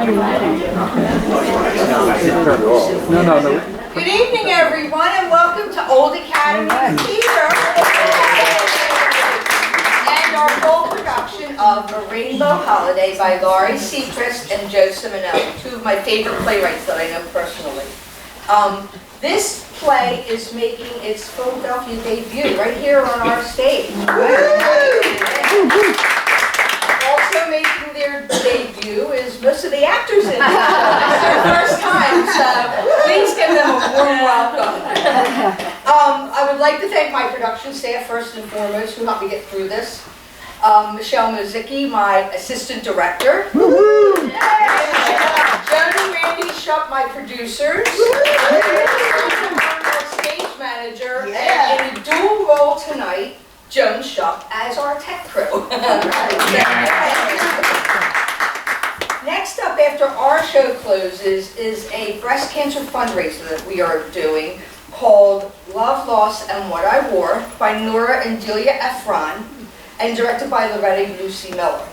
Good evening, everyone, and welcome to Old Academy Theater and our full production of A Rainbow Holiday by Laurie Sechrist and Joe Simonelli, two of my favorite playwrights that I know personally. This play is making its Philadelphia debut right here on our stage. Also making their debut is most of the actors in it. It's their first time, so please give them a warm welcome. I would like to thank my production staff first and foremost who helped me get through this. Michelle Mozicki, my assistant director. Joan and Randy Shupp, my producers. Our stage manager. And in a dual role tonight, Joan Shupp as our tech crew. Next up after our show closes is a breast cancer fundraiser that we are doing called Love, Loss, and What I Wore by Nora and Delia Ephron and directed by Loretta Lucy Miller.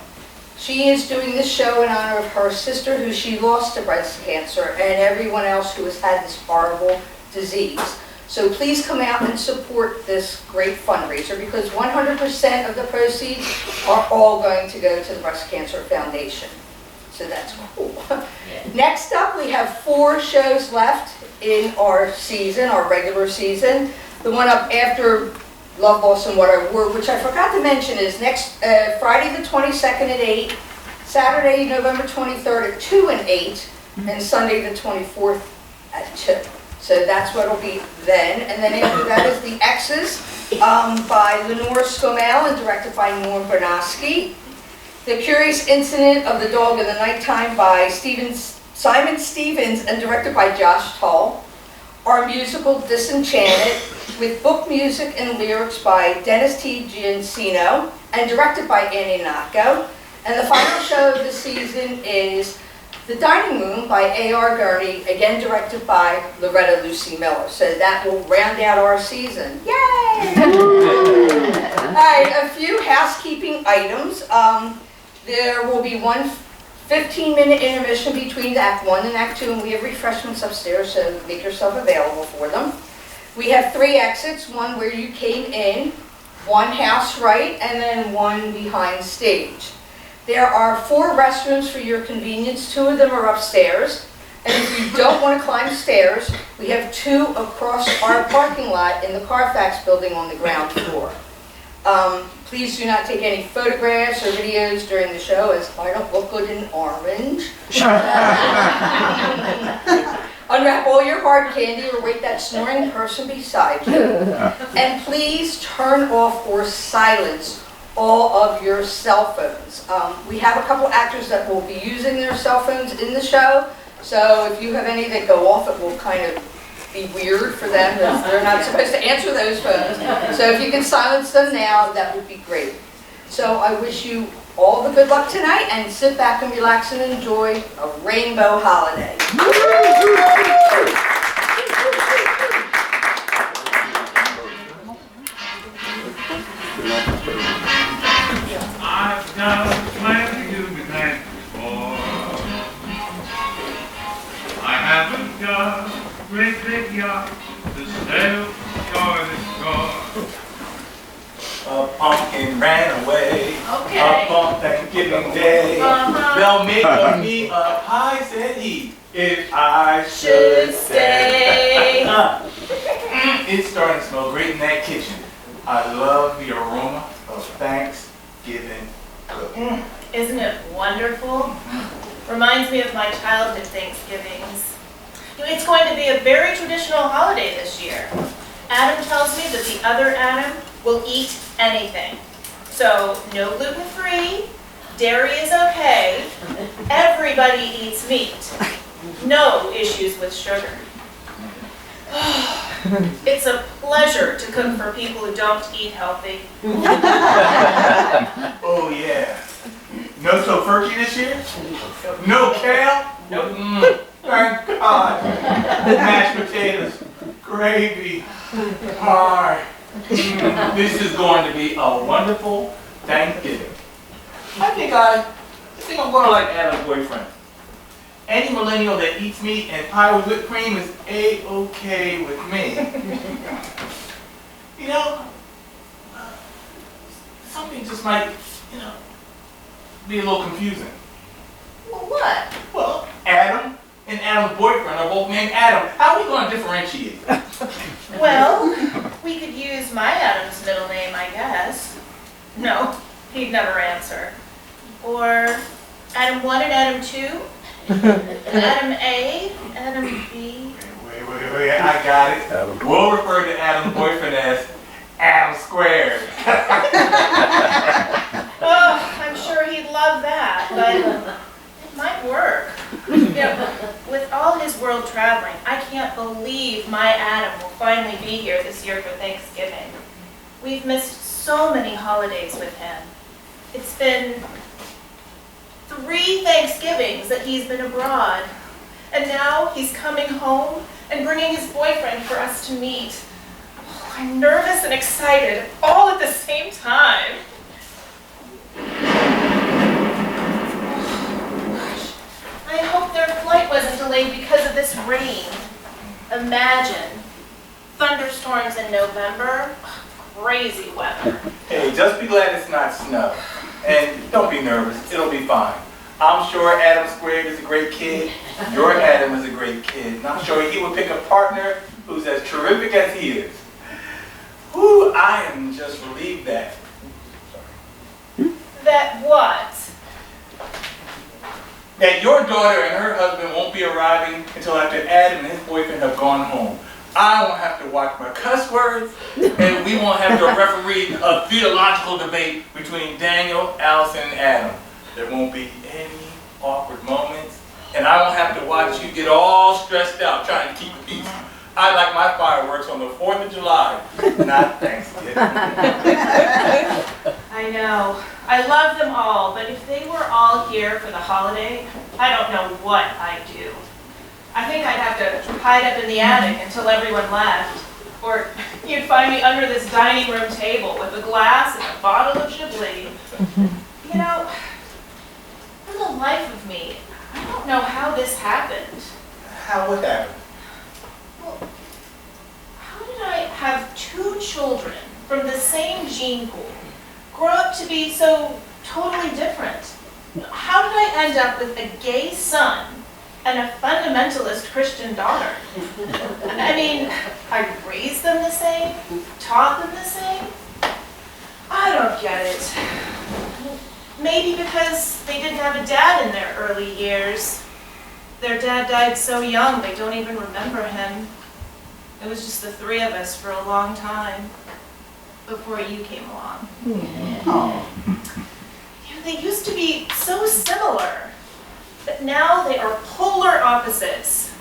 She is doing this show in honor of her sister who she lost to breast cancer and everyone else who has had this horrible disease. So please come out and support this great fundraiser because 100% of the proceeds are all going to go to the Breast Cancer Foundation. So that's cool. Next up, we have 4 shows left in our season, our regular season. The one up after Love, Loss, and What I Wore, which I forgot to mention, is next Friday the 22nd at 8, Saturday, November 23rd at 2 and 8, and Sunday the 24th at 2. So that's what it'll be then. And then after that is The X's by Lenore Scomel and directed by Norm Bernowski. The Curious Incident of the Dog in the Nighttime by Simon Stevens and directed by Josh Tull. Our musical Disenchanted with book music and lyrics by Dennis T. Giancino and directed by Annie Nacco. And the final show of the season is The Dining Room by A.R. Gurney, again directed by Loretta Lucy Miller. So that will round out our season. Yay! All right, a few housekeeping items. There will be one 15-minute intermission between Act 1 and Act 2, and we have refreshments upstairs, so make yourself available for them. We have 3 exits, one where you came in, one house right, and then one behind stage. There are 4 restrooms for your convenience. 2 of them are upstairs. And if you don't want to climb stairs, we have 2 across our parking lot in the Carfax building on the ground floor. Please do not take any photographs or videos during the show as I don't look good in orange. Unwrap all your hard candy or wake that snoring person beside you. And please turn off or silence all of your cell phones. We have a couple actors that will be using their cell phones in the show, so if you have any that go off, it will kind of be weird for them. They're not supposed to answer those phones. So if you can silence them now, that would be great. So I wish you all the good luck tonight and sit back and relax and enjoy a rainbow holiday. I've got a plan to be thankful for. I haven't got a great big yacht to sail shore to shore. A pumpkin ran away Okay. up on Thanksgiving Day. They'll make me a pie, said he, if I should stay. It's starting to smell great in that kitchen. I love the aroma of Thanksgiving cooking. Isn't it wonderful? Reminds me of my childhood Thanksgivings. It's going to be a very traditional holiday this year. Adam tells me that the other Adam will eat anything. So no gluten-free, dairy is okay, everybody eats meat. No issues with sugar. It's a pleasure to cook for people who don't eat healthy. Oh yeah. No tofurkey this year? No kale? Nope. Thank God. Mashed potatoes, gravy, pie. This is going to be a wonderful Thanksgiving. I think I'm going to like Adam's boyfriend. any millennial that eats meat and pie with whipped cream is A-okay with me. You know, something just might, be a little confusing. Well, what? Well, Adam and Adam's boyfriend are both named Adam. How are we going to differentiate? Well, we could use my Adam's middle name, I guess. No, he'd never answer. Or Adam 1 and Adam 2? Adam A, Adam B. Wait, I got it. We'll refer to Adam's boyfriend as Adam Squared. Oh, I'm sure he'd love that, but it might work. With all his world traveling, I can't believe my Adam will finally be here this year for Thanksgiving. We've missed so many holidays with him. It's been 3 Thanksgivings that he's been abroad, and now he's coming home and bringing his boyfriend for us to meet. Oh, I'm nervous and excited all at the same time. I hope their flight wasn't delayed because of this rain. Imagine thunderstorms in November, crazy weather. Hey, just be glad it's not snow. And don't be nervous, it'll be fine. I'm sure Adam Squared is a great kid. Your Adam is a great kid. And I'm sure he would pick a partner who's as terrific as he is. Whew, I am just relieved that. That what? That your daughter and her husband won't be arriving until after Adam and his boyfriend have gone home. I won't have to watch my cuss words, and we won't have to referee a theological debate between Daniel, Allison, and Adam. There won't be any awkward moments, and I won't have to watch you get all stressed out trying to keep the peace. I like my fireworks on the 4th of July, not Thanksgiving. I know. I love them all, but if they were all here for the holiday, I don't know what I'd do. I think I'd have to hide up in the attic until everyone left. Or you'd find me under this dining room table with a glass and a bottle of Chablis. You know, for the life of me, I don't know how this happened. How would that happen? Well, how did I have 2 children from the same gene pool grow up to be so totally different? How did I end up with a gay son and a fundamentalist Christian daughter? I mean, I raised them the same, taught them the same. I don't get it. Maybe because they didn't have a dad in their early years. Their dad died so young they don't even remember him. It was just the 3 of us for a long time before you came along. They used to be so similar, but now they are polar opposites.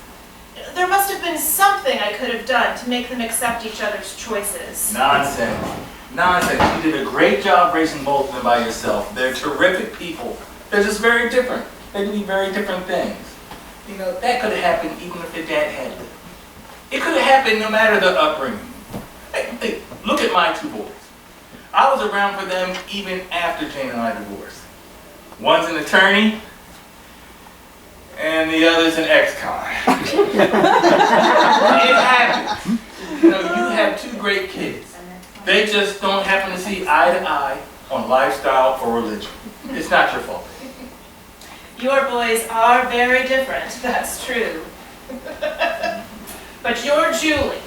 There must have been something I could have done to make them accept each other's choices. Nonsense. Nonsense. You did a great job raising both of them by yourself. They're terrific people. They're just very different. They do very different things. That could have happened even if their dad had lived. It could have happened no matter the upbringing. Hey, look at my 2 boys. I was around for them even after Jane and I divorced. One's an attorney, and the other's an ex-con. It happens. You have 2 great kids. They just don't happen to see eye to eye on lifestyle or religion. It's not your fault. Your boys are very different, that's true. But you're Julie.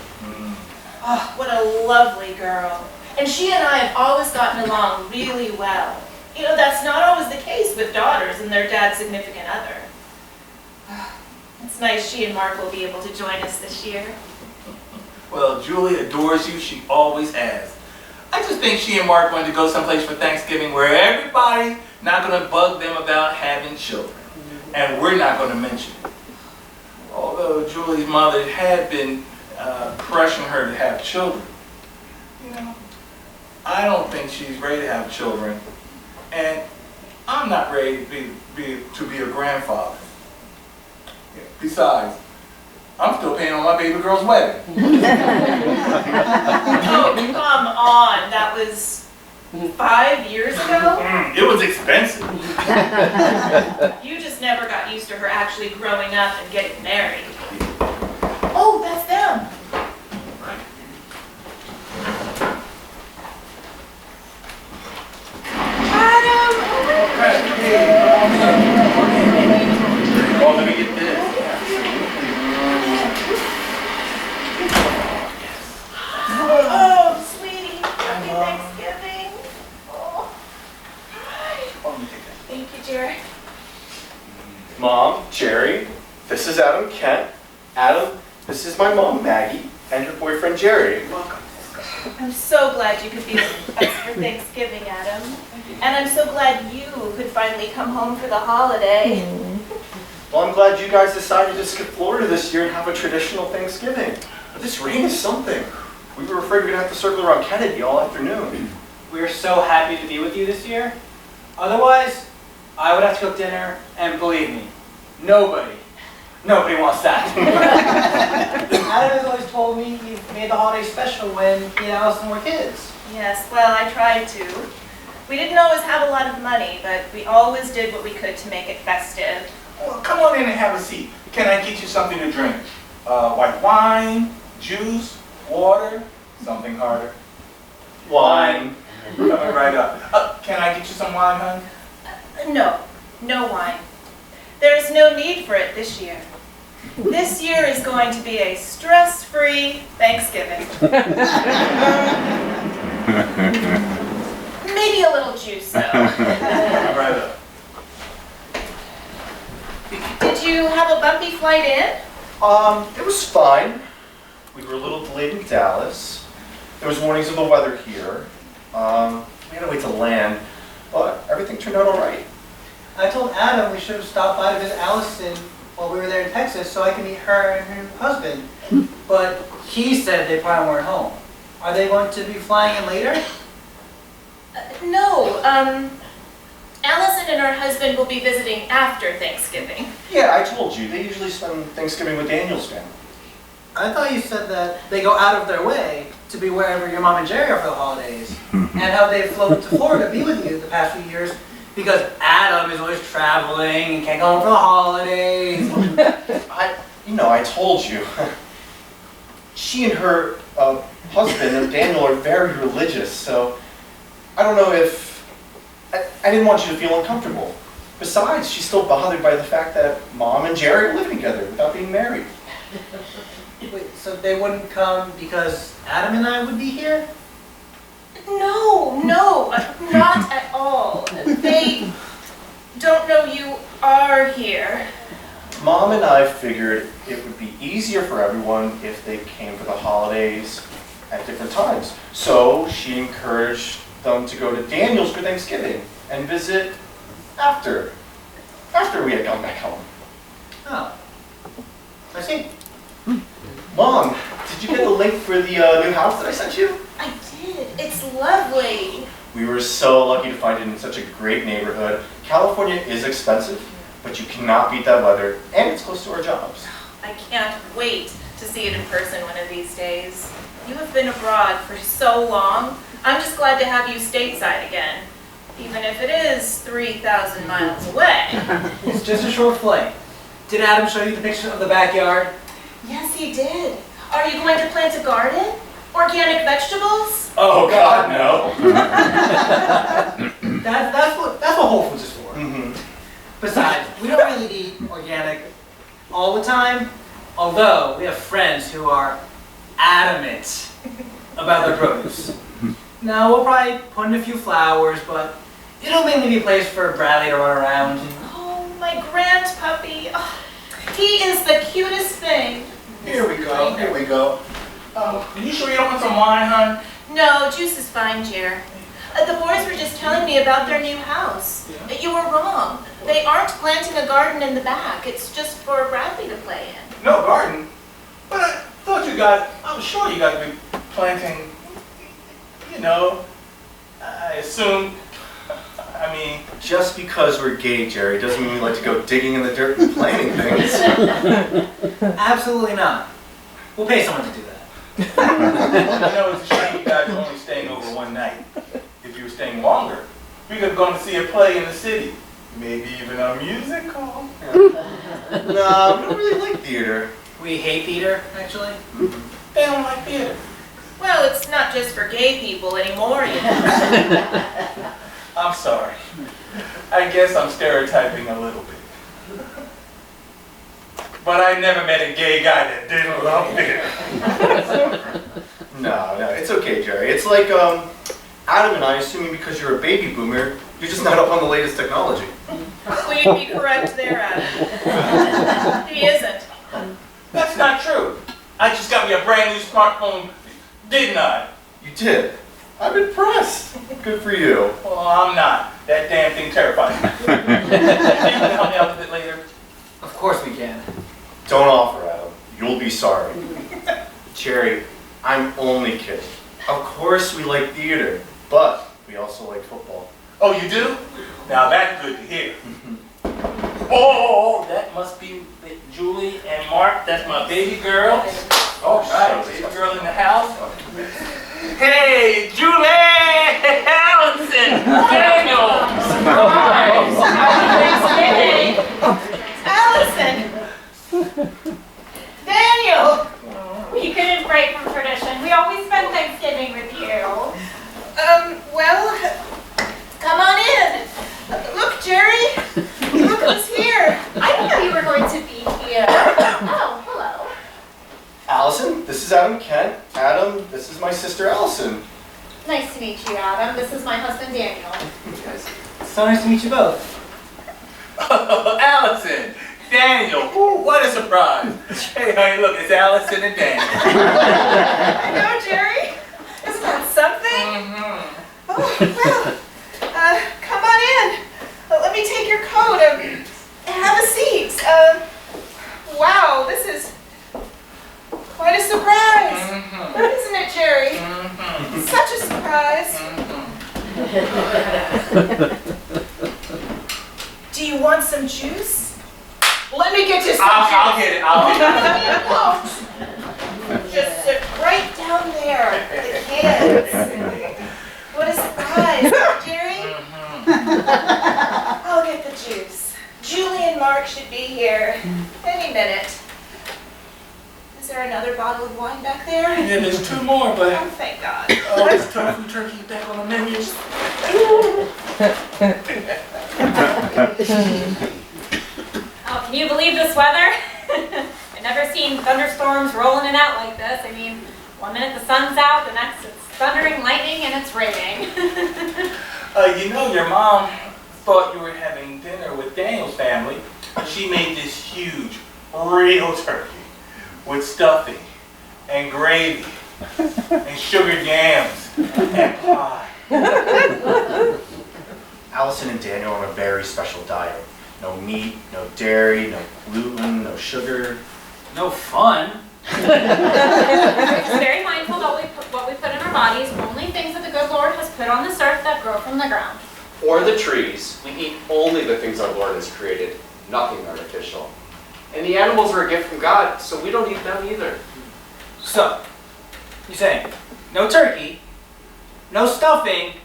Oh, what a lovely girl. And she and I have always gotten along really well. That's not always the case with daughters and their dad's significant other. It's nice she and Mark will be able to join us this year. Well, Julie adores you. She always has. I just think she and Mark wanted to go someplace for Thanksgiving where everybody's not going to bug them about having children. And we're not going to mention it. Although Julie's mother had been pressuring her to have children. I don't think she's ready to have children. And I'm not ready to be a grandfather. Besides, I'm still paying on my baby girl's wedding. Oh, come on. That was 5 years ago? It was expensive. You just never got used to her actually growing up and getting married. Oh, that's them. Adam! Oh, let me get this. Oh, sweetie, happy Thanksgiving. Oh. Thank you, Jerry. Mom, Jerry, this is Adam Kent. Adam, this is my mom, Maggie, and her boyfriend, Jerry. Welcome. I'm so glad you could be with us for Thanksgiving, Adam. And I'm so glad you could finally come home for the holiday. Well, I'm glad you guys decided to skip Florida this year and have a traditional Thanksgiving. But this rain is something. We were afraid we were going to have to circle around Kennedy all afternoon. We're so happy to be with you this year. Otherwise, I would have to cook dinner, and believe me, nobody wants that. Adam has always told me you've made the holiday special when he and Allison were kids. Yes, well, I tried to. We didn't always have a lot of money, but we always did what we could to make it festive. Well, come on in and have a seat. Can I get you something to drink? White wine, juice, water, something harder. Wine. Coming right up. Can I get you some wine, hon? No wine. There is no need for it this year. This year is going to be a stress-free Thanksgiving. Maybe a little juice, though. Come right up. Did you have a bumpy flight in? It was fine. We were a little delayed in Dallas. There was warnings of the weather here. We had to wait to land, but everything turned out all right. I told Adam we should have stopped by to visit Allison while we were there in Texas so I could meet her and her husband. But he said they probably weren't home. Are they going to be flying in later? No, Allison and her husband will be visiting after Thanksgiving. Yeah, I told you. They usually spend Thanksgiving with Daniel's family. I thought you said that they go out of their way to be wherever your mom and Jerry are for the holidays. And how they've flown to Florida to be with you the past few years because Adam is always traveling and can't go home for the holidays. I told you. She and her husband, Daniel, are very religious, so I don't know if... I didn't want you to feel uncomfortable. Besides, she's still bothered by the fact that Mom and Jerry are living together without being married. Wait, so they wouldn't come because Adam and I would be here? No, not at all. They don't know you are here. Mom and I figured it would be easier for everyone if they came for the holidays at different times. So she encouraged them to go to Daniel's for Thanksgiving and visit after we had gone back home. Oh, I see. Mom, did you get the link for the new house that I sent you? I did. It's lovely. We were so lucky to find it in such a great neighborhood. California is expensive, but you cannot beat that weather, and it's close to our jobs. I can't wait to see it in person one of these days. You have been abroad for so long. I'm just glad to have you stateside again, even if it is 3,000 miles away. It's just a short flight. Did Adam show you the picture of the backyard? Yes, he did. Are you going to plant a garden? Organic vegetables? Oh God, no. That's what Whole Foods is for. Mhm. Besides, we don't really eat organic all the time, although we have friends who are adamant about their produce. Now, we'll probably put in a few flowers, but it'll mainly be a place for Bradley to run around. Oh, my grand puppy. Oh, he is the cutest thing. Here we go. Are you sure you don't want some wine, hon? No, juice is fine, Jer. The boys were just telling me about their new house. You were wrong. They aren't planting a garden in the back. It's just for Bradley to play in. No garden? But I thought I'm sure you guys be planting, I assume, Just because we're gay, Jerry, doesn't mean we like to go digging in the dirt and planting things. Absolutely not. We'll pay someone to do that. it's a shame you guys are only staying over one night. If you were staying anything longer, we could have gone to see a play in the city. Maybe even a musical. No, we don't really like theater. We hate theater, actually. They don't like theater. Well, it's not just for gay people anymore, you know. I'm sorry. I guess I'm stereotyping a little bit. But I never met a gay guy that didn't love theater. No, it's okay, Jerry. It's like, Adam and I assuming because you're a baby boomer, you're just not up on the latest technology. Well, you'd be correct there, Adam. He isn't. That's not true. I just got me a brand new smartphone, didn't I? You did. I'm impressed. Good for you. Well, I'm not. That damn thing terrifies me. You can help me out with it later. Of course we can. Don't offer, Adam. You'll be sorry. Jerry, I'm only kidding. Of course we like theater, but we also like football. Oh, you do? Now that's good to hear. Oh, that must be Julie and Mark. That's my baby girl. All right, baby girl in the house. Hey, Julie, Allison, Daniel. Allison! Daniel! We couldn't break from tradition. We always spend Thanksgiving with you. Well, come on in. Look, Jerry. Look who's here. I didn't know you were going to be here. Oh, hello. Allison, this is Adam Kent. Adam, this is my sister Allison. Nice to meet you, Adam. This is my husband, Daniel. So nice to meet you both. Allison, Daniel. Ooh, what a surprise. Hey, honey, look, it's Allison and Daniel. I know, Jerry. Isn't that something? Oh, well, come on in. Let me take your coat. Have a seat. Wow, this is quite a surprise. Isn't it, Jerry? Such a surprise. Do you want some juice? Let me get you some I'll get it. I'll get it. Just sit right down there, the kids. What a surprise, Jerry. I'll get the juice. Julie and Mark should be here any minute. Is there another bottle of wine back there? Yeah, there's two more, but Oh, thank God. oh, it's tofu turkey back on the menu. Oh, can you believe this weather? I've never seen thunderstorms rolling in out like this. I mean, one minute the sun's out, the next it's thundering, lightning, and it's raining. You know, your mom thought you were having dinner with Daniel's family. She made this huge, real turkey with stuffing and gravy and sugared yams and pie. Allison and Daniel are on a very special diet. No meat, no dairy, no gluten, no sugar. No fun. We're just very mindful about what we put in our bodies, only things that the good Lord has put on this earth that grow from the ground. Or the trees. We eat only the things our Lord has created, nothing artificial. And the animals are a gift from God, so we don't eat them either. So, you're saying no turkey, no stuffing,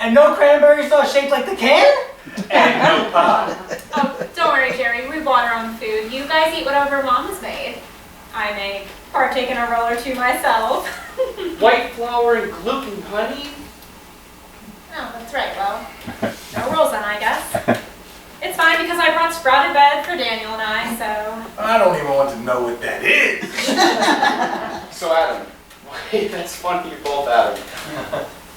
and no cranberry sauce shaped like the can? And no pie. Oh, don't worry, Jerry. We bought our own food. You guys eat whatever Mom has made. I may partake in a roll or two myself. White flour and gluten, honey. Oh, that's right. Well, no rules then, I guess. It's fine because I brought sprouted bread for Daniel and I, so... I don't even want to know what that is. So Adam, wait, that's funny, you're both Adam.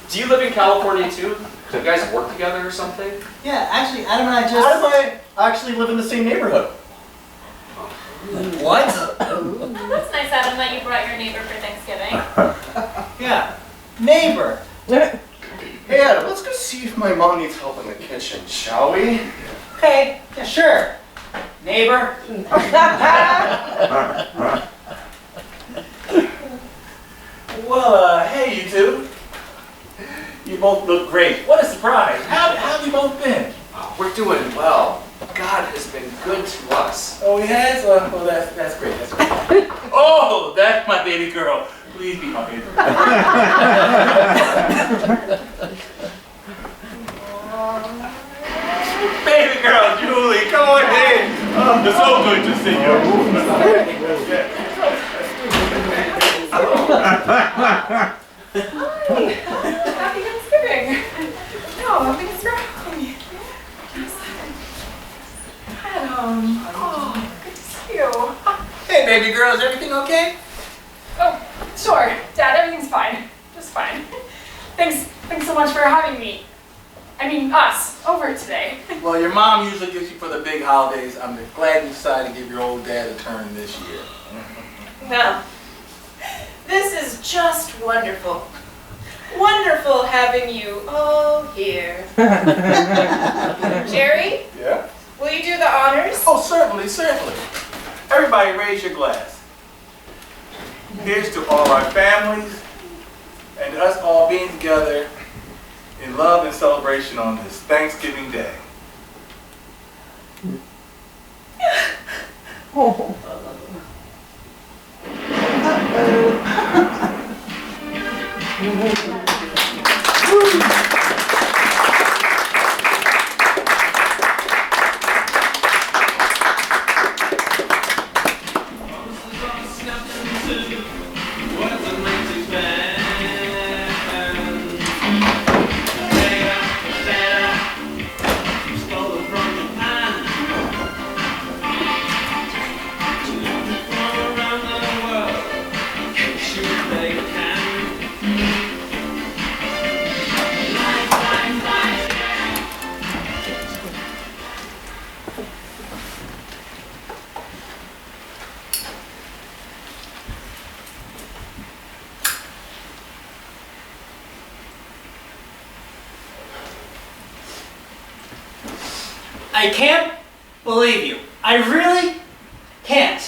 Do you live in California too? Do you guys work together or something? Yeah, actually, Adam and I just... Adam and I actually live in the same neighborhood. What? Oh, that's nice, Adam, that you brought your neighbor for Thanksgiving. Yeah, neighbor. Hey Adam, let's go see if my mom needs help in the kitchen, shall we? Okay, yeah, sure. Neighbor. Well, hey, you two. You both look great. What a surprise. How have you both been? Oh, we're doing well. God has been good to us. Oh, he has? Well, that's great. That's great. Oh, that's my baby girl. Please be my baby girl. girl, Julie, come on in. It's so good to see you. Happy Thanksgiving. No, happy Thanksgiving. Adam, oh, good to see you. Hey, baby girl, is everything okay? Oh, sure, Dad, everything's fine. Just fine. Thanks so much for having me. I mean, us, over today. Well, your mom usually gives you for the big holidays. I'm glad you decided to give your old dad a turn this year. Well, this is just wonderful. Wonderful having you all here. Jerry, Yeah? will you do the honors? Oh, certainly, certainly. Everybody raise your glass. Here's to all our families and us all being together in love and celebration on this Thanksgiving Day. I can't believe you. I really can't.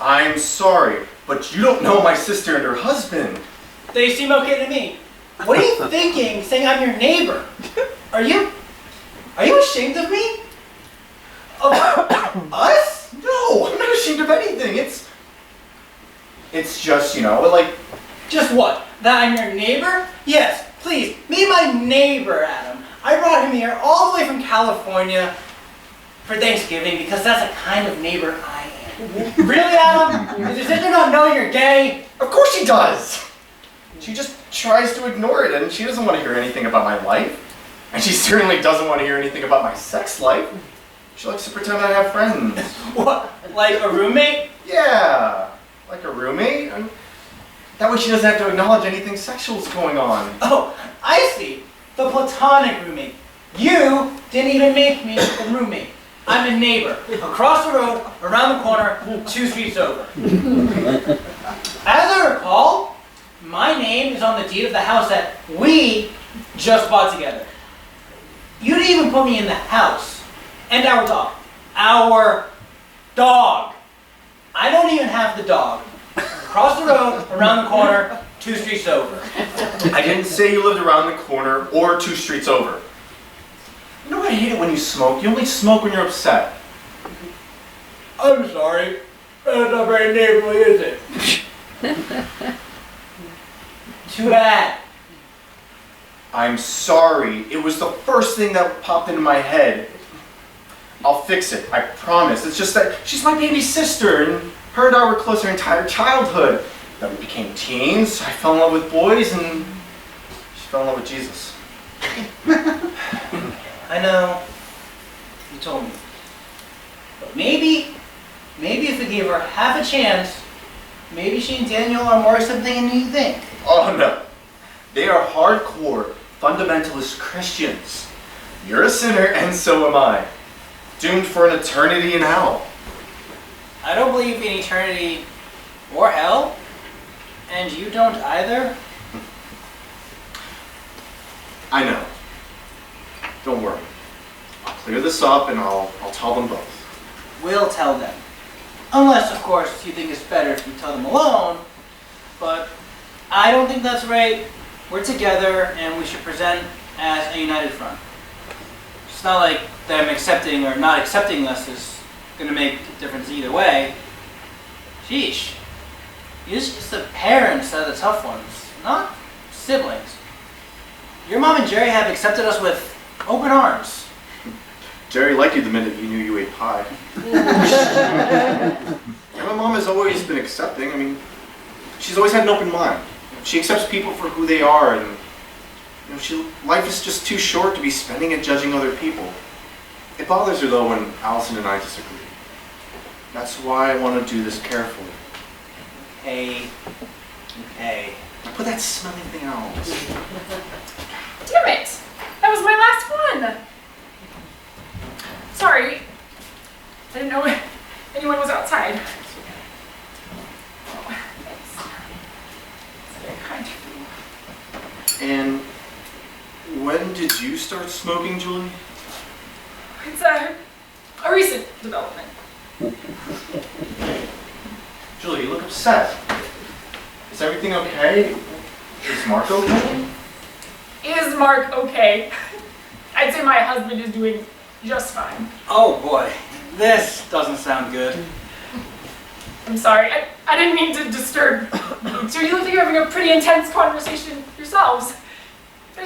I'm sorry, but you don't know my sister and her husband. They seem okay to me. What are you thinking, saying I'm your neighbor? Are you ashamed of me? Of us? No, I'm not ashamed of anything. It's just, like, Just what? That I'm your neighbor? Yes, please, meet my neighbor, Adam. I brought him here all the way from California for Thanksgiving because that's the kind of neighbor I am. Really, Adam? Does your sister not know you're gay? of course she does. She just tries to ignore it, and she doesn't want to hear anything about my life. And she certainly doesn't want to hear anything about my sex life. She likes to pretend I have friends. What? Like a roommate? Yeah, like a roommate. That way she doesn't have to acknowledge anything sexual is going on. Oh, I see. The platonic roommate. You didn't even make me a roommate. I'm a neighbor. Across the road, around the corner, 2 streets over. As I recall, my name is on the deed of the house that we just bought together. You didn't even put me in the house. And our dog. Our dog. I don't even have the dog. Across the road, around the corner, 2 streets over. I didn't say you lived around the corner or 2 streets over. You know I hate it when you smoke. You only smoke when you're upset. I'm sorry. That's not very neighborly, is it? Too bad. I'm sorry. It was the first thing that popped into my head. I'll fix it. I promise. It's just that she's my baby sister, and her and I were close our entire childhood. Then we became teens. I fell in love with boys, and she fell in love with Jesus. I know. You told me. But maybe if we gave her half a chance, maybe she and Daniel are more accepting than you think. Oh no. They are hardcore fundamentalist Christians. You're a sinner, and so am I. Doomed for an eternity in hell. I don't believe in eternity or hell, and you don't either. I know. Don't worry. I'll clear this up and I'll tell them both. We'll tell them. Unless, of course, you think it's better if we tell them alone. But I don't think that's right. We're together and we should present as a united front. It's not like them accepting or not accepting us is going to make a difference either way. Sheesh. It's just the parents that are the tough ones, not siblings. Your mom and Jerry have accepted us with open arms. Jerry liked you the minute he knew you ate pie. And my mom has always been accepting. I mean, she's always had an open mind. She accepts people for who they are, and life is just too short to be spending it judging other people. It bothers her though when Allison and I disagree. That's why I want to do this carefully. Hey. Put that smelling thing out. Damn it! That was my last one! Sorry. I didn't know anyone was outside. Oh, thanks. That's very kind of you. And when did you start smoking, Julie? It's a recent development. Julie, you look upset. Is everything okay? Is Mark okay? Is Mark okay? I'd say my husband is doing just fine. Oh boy, this doesn't sound good. I'm sorry, I didn't mean to disturb you two. You look like you're having a pretty intense conversation yourselves. I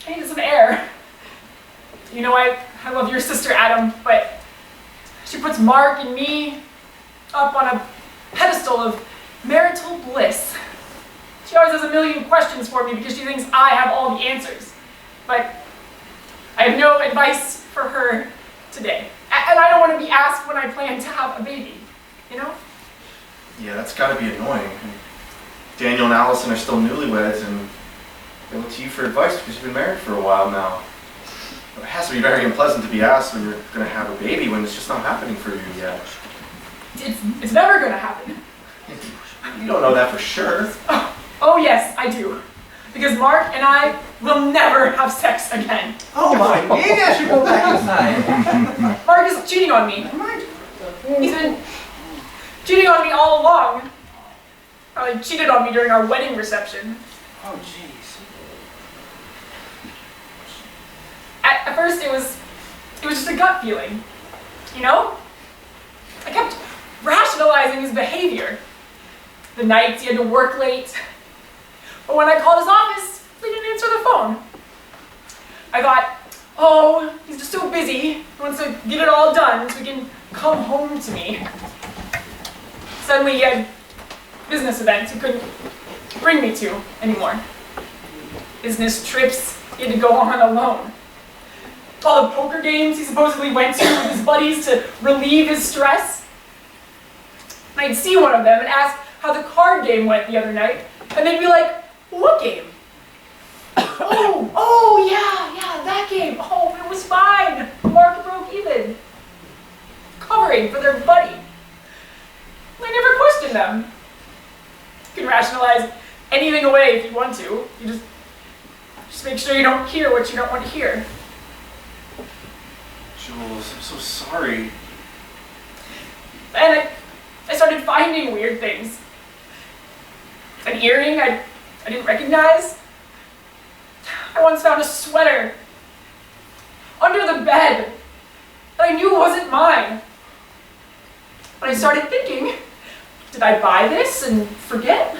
need some air. You know, I love your sister Adam, but she puts Mark and me up on a pedestal of marital bliss. She always has a million questions for me because she thinks I have all the answers. But I have no advice for her today. And I don't want to be asked when I plan to have a baby, you know? Yeah, that's gotta be annoying. Daniel and Allison are still newlyweds, and they look to you for advice because you've been married for a while now. It has to be very unpleasant to be asked when you're gonna have a baby when it's just not happening for you yet. It's never gonna happen. You don't know that for sure. Oh yes, I do. Because Mark and I will never have sex again. Oh my, maybe I should go back inside. Mark is cheating on me. He's been cheating on me all along. He cheated on me during our wedding reception. Oh jeez. At first it was just a gut feeling, you know? I kept rationalizing his behavior. The nights he had to work late. But when I called his office, he didn't answer the phone. I thought, oh, he's just so busy. He wants to get it all done so he can come home to me. Suddenly he had business events he couldn't bring me to anymore. Business trips he had to go on alone. All the poker games he supposedly went to with his buddies to relieve his stress. I'd see one of them and ask how the card game went the other night, and they'd be like, what game? Oh, yeah, that game. Oh, it was fine. Mark broke even. Covering for their buddy. I never questioned them. You can rationalize anything away if you want to. You just make sure you don't hear what you don't want to hear. Jules, I'm so sorry. And I started finding weird things. An earring I didn't recognize. I once found a sweater under the bed that I knew wasn't mine. But I started thinking, did I buy this and forget?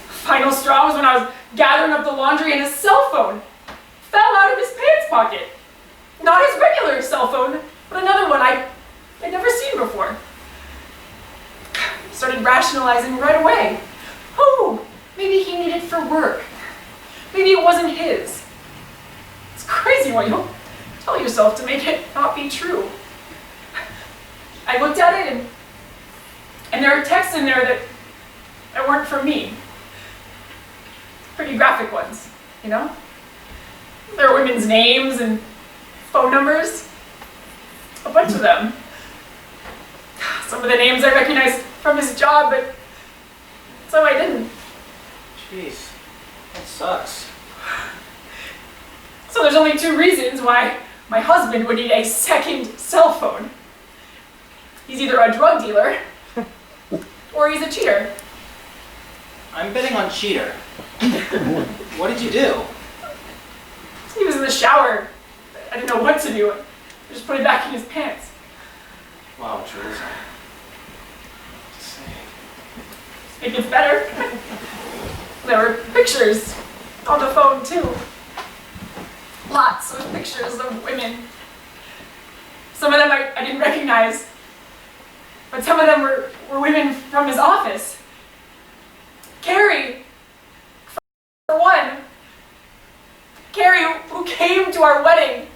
Final straw was when I was gathering up the laundry and his cell phone fell out of his pants pocket. Not his regular cell phone, but another one I'd never seen before. Started rationalizing right away. Oh, maybe he needed it for work. Maybe it wasn't his. It's crazy what you'll tell yourself to make it not be true. I looked at it and there are texts in there that weren't from me. Pretty graphic ones, you know? There are women's names and phone numbers. A bunch of them. Some of the names I recognized from his job, but some I didn't. Jeez, that sucks. So there's only two reasons why my husband would need a second cell phone. He's either a drug dealer, or he's a cheater. I'm betting on cheater. What did you do? He was in the shower. I didn't know what to do. I just put it back in his pants. Wow, Jules. It gets better. There were pictures on the phone too. lots of pictures of women. Some of them I didn't recognize, but some of them were women from his office. Carrie, for one. Carrie, who came to our wedding,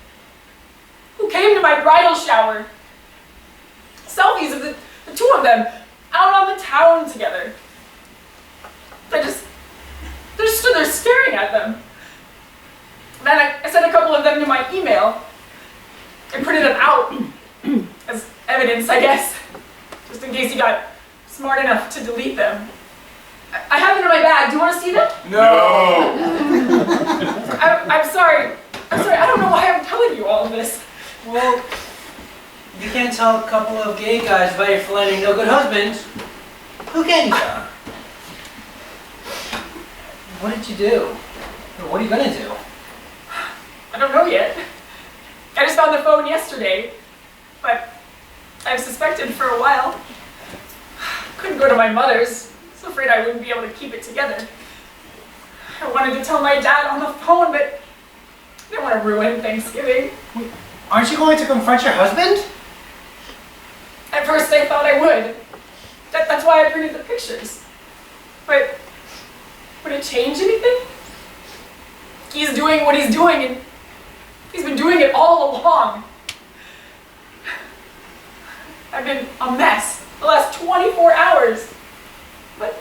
who came to my bridal shower. Selfies of the two of them out on the town together. I just stood there staring at them. Then I sent a couple of them to my email and printed them out as evidence, I guess, just in case he got smart enough to delete them. I have them in my bag. Do you want to see them? No! I'm sorry. I don't know why I'm telling you all of this. Well, you can't tell a couple of gay guys about your finding no good husband. Who can you tell? What did you do? Or what are you gonna do? I don't know yet. I just found the phone yesterday, but I've suspected for a while. Couldn't go to my mother's. I was afraid I wouldn't be able to keep it together. I wanted to tell my dad on the phone, but I didn't want to ruin Thanksgiving. Aren't you going to confront your husband? At first I thought I would. That's why I printed the pictures. But would it change anything? He's doing what he's doing, and he's been doing it all along. I've been a mess the last 24 hours, but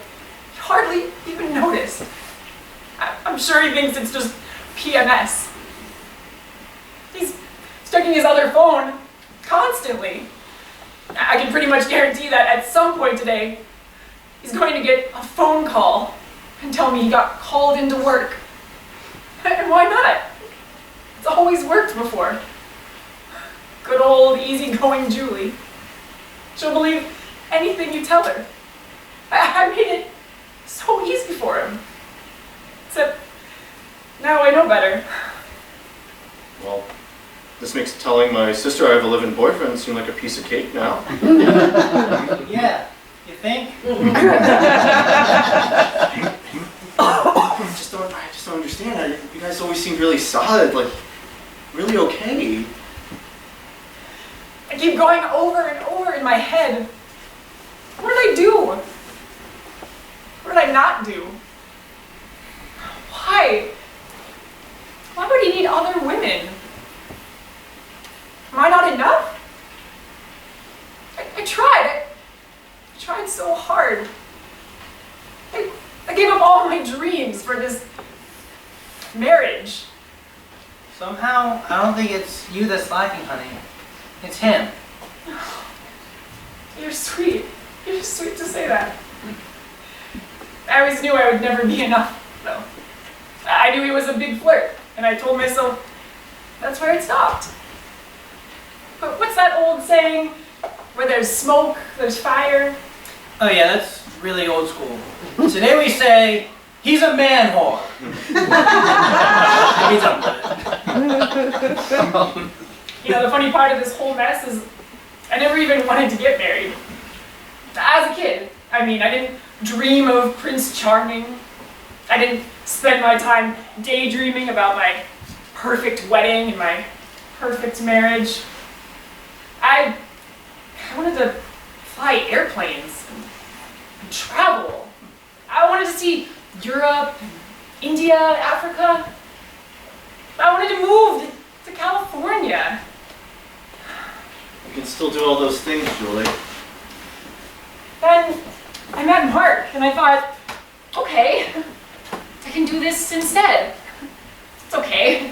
he hardly even noticed. I'm sure he thinks it's just PMS. He's checking his other phone constantly. I can pretty much guarantee that at some point today, he's going to get a phone call and tell me he got called into work. And why not? It's always worked before. Good old easygoing Julie. She'll believe anything you tell her. I made it so easy for him. Except now I know better. Well, this makes telling my sister I have a living boyfriend seem like a piece of cake now. Yeah, you think? I just don't understand. You guys always seemed really solid, like really okay. I keep going over and over in my head. What did I do? What did I not do? Why? Why would he need other women? Am I not enough? I tried. I tried so hard. I gave up all my dreams for this marriage. Somehow, I don't think it's you that's lacking, honey. It's him. You're sweet. You're sweet to say that. I always knew I would never be enough, though. I knew he was a big flirt, and I told myself that's where it stopped. But what's that old saying? Where there's smoke, there's fire. Oh yeah, that's really old school. Today we say, he's a man whore. He's done with it. You know, the funny part of this whole mess is I never even wanted to get married. As a kid, I mean, I didn't dream of Prince Charming. I didn't spend my time daydreaming about my perfect wedding and my perfect marriage. I wanted to fly airplanes and travel. I wanted to see Europe, India, Africa. I wanted to move to California. You can still do all those things, Julie. Then I met Mark, and I thought, okay, I can do this instead. It's okay.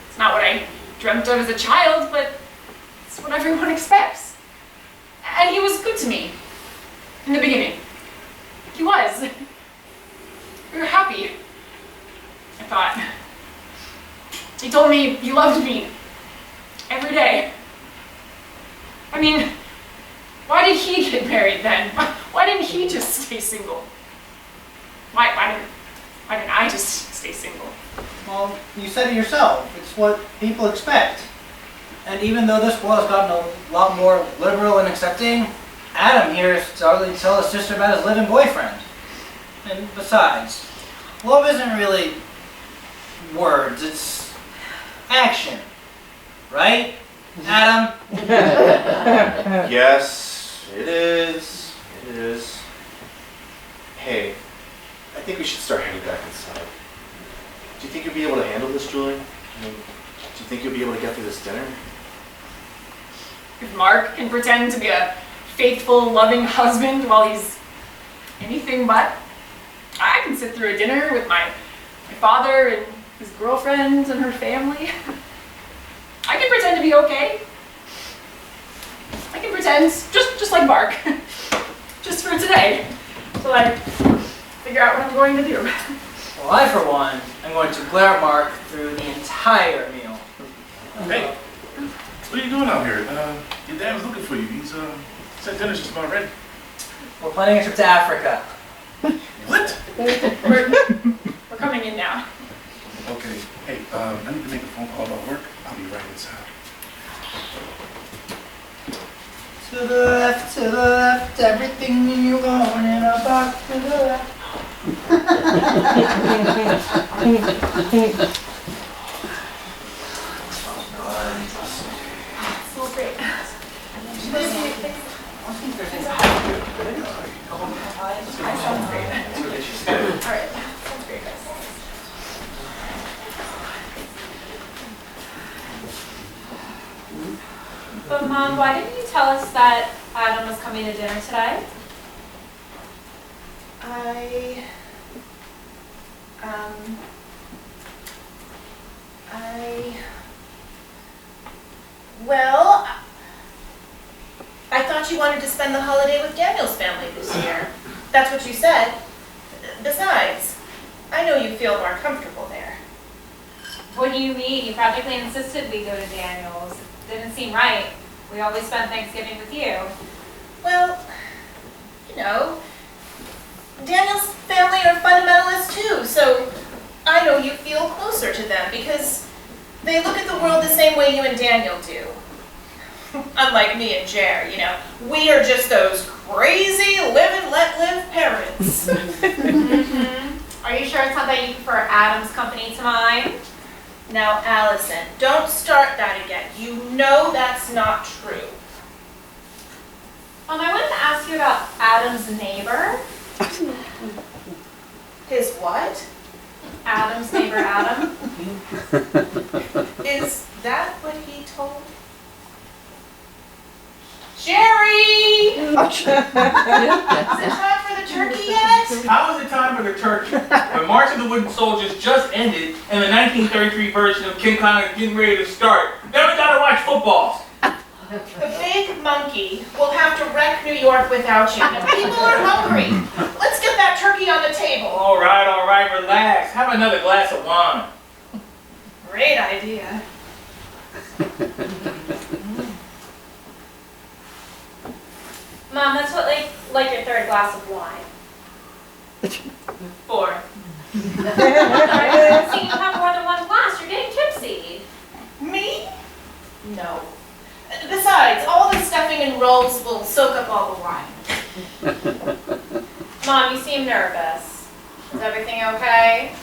It's not what I dreamt of as a child, but it's what everyone expects. And he was good to me in the beginning. He was. We were happy, I thought. He told me he loved me every day. I mean, why did he get married then? Why didn't he just stay single? Why didn't I just stay single? Well, you said it yourself. It's what people expect. And even though this world has gotten a lot more liberal and accepting, Adam here is starting to tell his sister about his living boyfriend. And besides, love isn't really words. It's action. Right, Adam? Yes, it is. It is. Hey, I think we should start heading back inside. Do you think you'll be able to handle this, Julie? I mean, do you think you'll be able to get through this dinner? If Mark can pretend to be a faithful, loving husband while he's anything but, I can sit through a dinner with my father and his girlfriend and her family. I can pretend to be okay. I can pretend, just like Mark, just for today, till I figure out what I'm going to do. Well, I, for one, am going to glare at Mark through the entire meal. Hey, what are you doing out here? Your dad was looking for you. He said dinner's just about ready. We're planning a trip to Africa. What? We're coming in now. Okay. Hey, I need to make a phone call about work. I'll be right inside. To the left, everything you want in a box to the left. So great. Sounds great. All right. Sounds great, guys. But Mom, why didn't you tell us that Adam was coming to dinner today? Well, I thought you wanted to spend the holiday with Daniel's family this year. That's what you said. Besides, I know you feel more comfortable there. What do you mean? You practically insisted we go to Daniel's. Didn't seem right. We always spent Thanksgiving with you. Well, you know, Daniel's family are fundamentalists too, so I know you feel closer to them because they look at the world the same way you and Daniel do. Unlike me and Jer, you know, we are just those crazy live and let live parents. Mm-hmm. Are you sure it's not that you prefer Adam's company to mine? Now, Allison, don't start that again. You know that's not true. I wanted to ask you about Adam's neighbor. His what? Adam's neighbor, Adam. Is that what he told? Jerry! Is it time for the turkey yet? How is it time for the turkey? When March of the Wooden Soldiers just ended and the 1933 version of King Kong is getting ready to start. Never gotta watch footballs. The big monkey will have to wreck New York without you. And people are hungry. Let's get that turkey on the table. All right, relax. Have another glass of wine. Great idea. Mom, that's what like your third glass of wine. 4. I've seen you have more than one glass. You're getting tipsy. Me? No. Besides, all the stuffing and rolls will soak up all the wine. Mom, you seem nervous. Is everything okay?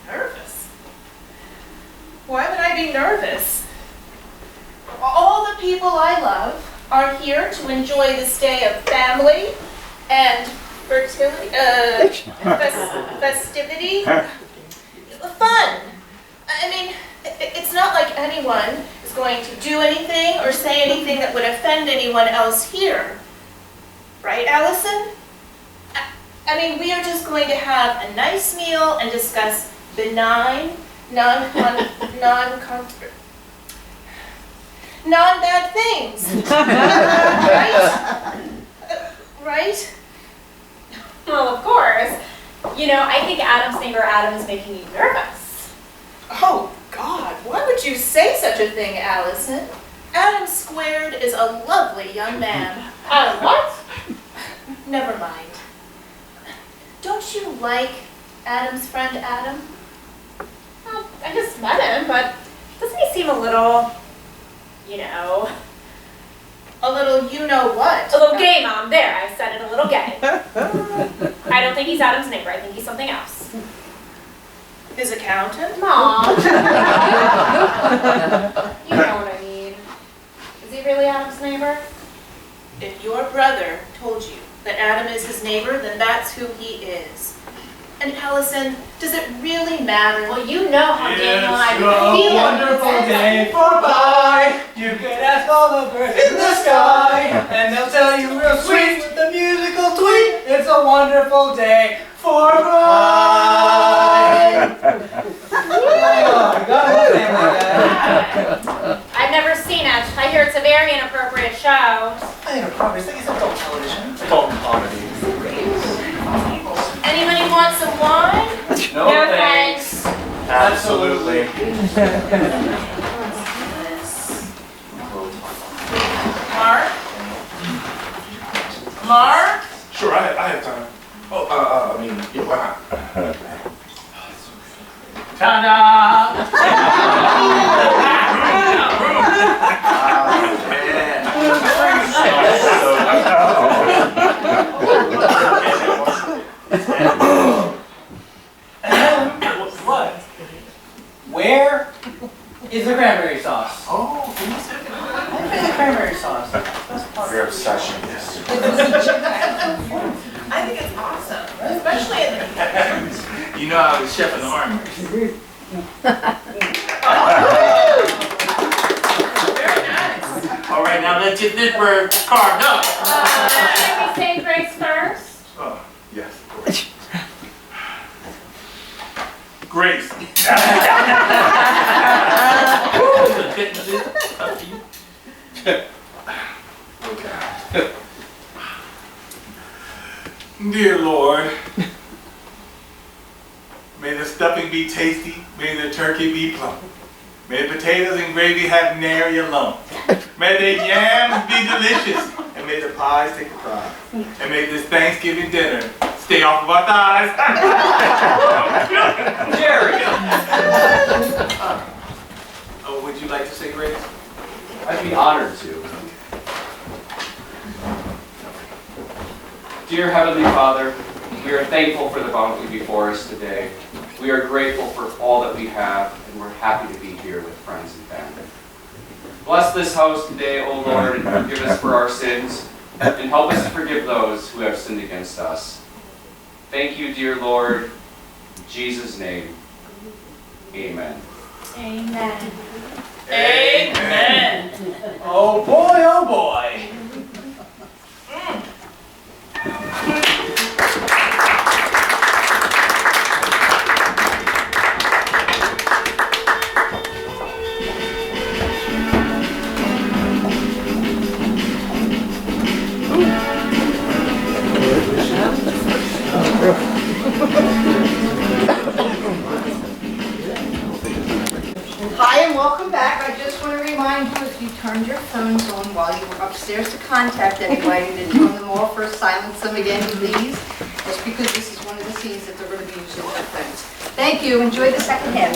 Nervous? Why would I be nervous? All the people I love are here to enjoy this day of family and fertility, festivity, fun. I mean, it's not like anyone is going to do anything or say anything that would offend anyone else here. Right, Allison? I mean, we are just going to have a nice meal and discuss benign, non-bad things. Right? Right? Well, of course. You know, I think Adam's neighbor Adam is making you nervous. Oh, God, why would you say such a thing, Allison? Adam Squared is a lovely young man. Adam what? Never mind. Don't you like Adam's friend Adam? Well, I just met him, but doesn't he seem a little, you know... A little you-know-what? A little gay, Mom. There, I said it, a little little gay. I don't think he's Adam's neighbor. I think he's something else. His accountant? Mom. You know what I mean. Is he really Adam's neighbor? If your brother told you that Adam is his neighbor, then that's who he is. And Allison, does it really matter? Well, you know how Daniel and I It's a feel. wonderful day for pie. You can ask all the birds in the sky, and they'll tell you real sweet with the musical tweet. It's a wonderful day for pie. Oh, you gotta have something like that. I've never seen it. I hear it's a very inappropriate show. I think probably it's adult television. Adult comedy. Anybody want some wine? No, thanks. Absolutely. Mark? Mark? Sure, I have time. Oh, I mean, yeah, why not? Ta-da! What? Where is the cranberry sauce? Oh, can you say I think the cranberry sauce. Your obsession. I think it's awesome, especially in the You know I was chef in the army. very nice. All right, now let's get this bird carved up. Can we say grace first? Oh, yes, of course. Grace. Dear Lord, may the stuffing be tasty, may the turkey be plump, may the potatoes and gravy have nary a lump, may the yams be delicious, and may the pies take a prize, and may this Thanksgiving dinner stay off of our thighs. Jerry! Oh, would you like to say grace? I'd be honored to. Dear Heavenly Father, we are thankful for the bounty before us today. We are grateful for all that we have, and we're happy to be here with friends and family. Bless this house today, O Lord, and forgive us for our sins, and help us to forgive those who have sinned against us. Thank you, dear Lord. In Jesus' name, amen. Amen. Amen. Oh boy, oh boy. Hi and welcome back. I just want to remind you, if you turned your phones on while you were upstairs to contact anybody, then turn them off or silence them again, please. That's because this is one of the scenes that they're going to be using their phones. Thank you. Enjoy the second half.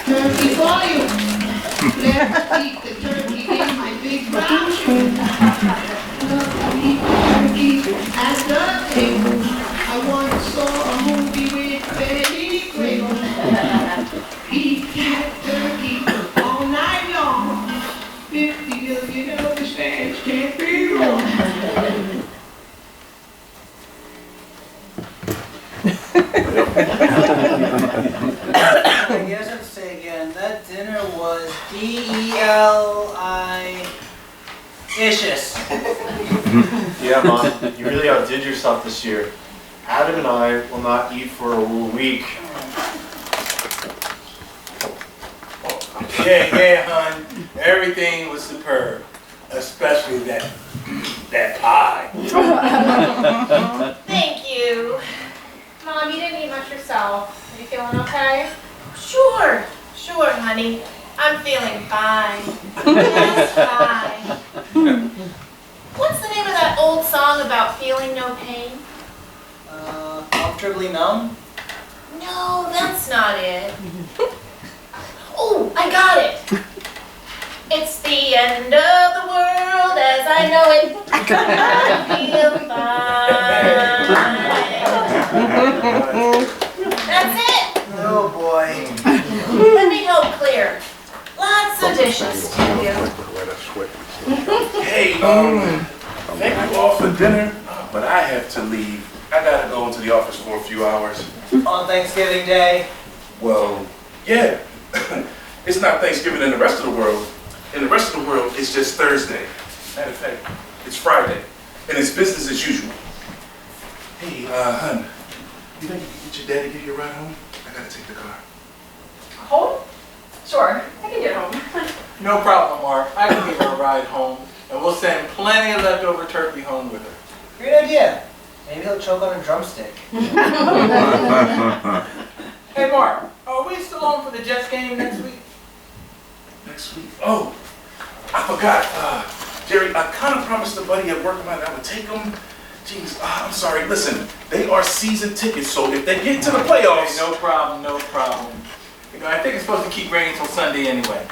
Turkey volume. Let's eat the turkey in my big brown sugar. Eat turkey at the table. I once saw a movie with Betty Grable. Eat that turkey all night long. 50 million other stands can't be wrong. I guess I'd say again, that dinner was delicious. Yeah, Mom, you really outdid yourself this year. Adam and I will not eat for a whole week. Yeah, hon. Everything was superb, especially that pie. Thank you. Mom, you didn't eat much yourself. Are you feeling okay? Sure, honey. I'm feeling fine. Just fine. What's the name of that old song about feeling no pain? Comfortably numb? No, that's not it. Oh, I got it. It's the end of the world as I know it. I feel fine. That's it. Oh, boy. Let me help clear. Lots of dishes to do. Hey, thank you all for dinner, but I have to leave. I gotta go into the office for a few hours. On Thanksgiving Day. Well, yeah. It's not Thanksgiving in the rest of the world. In the rest of the world, it's just Thursday. Matter of fact, it's Friday, and it's business as usual. Hey, hun, you think you can get your dad to give you a ride home? I gotta take the car. Home? Sure, I can get home. No problem, Mark. I can give her a ride home, and we'll send plenty of leftover turkey home with her. Great idea. Maybe he'll choke on a drumstick. Hey, Mark, are we still on for the Jets game next week? Next week? Oh, I forgot. Jerry, I kind of promised a buddy at work of mine that I would take them. Jeez, I'm sorry. Listen, they are season tickets, so if they get to the playoffs... Hey, no problem, no problem. You know, I think it's supposed to keep raining till Sunday anyway.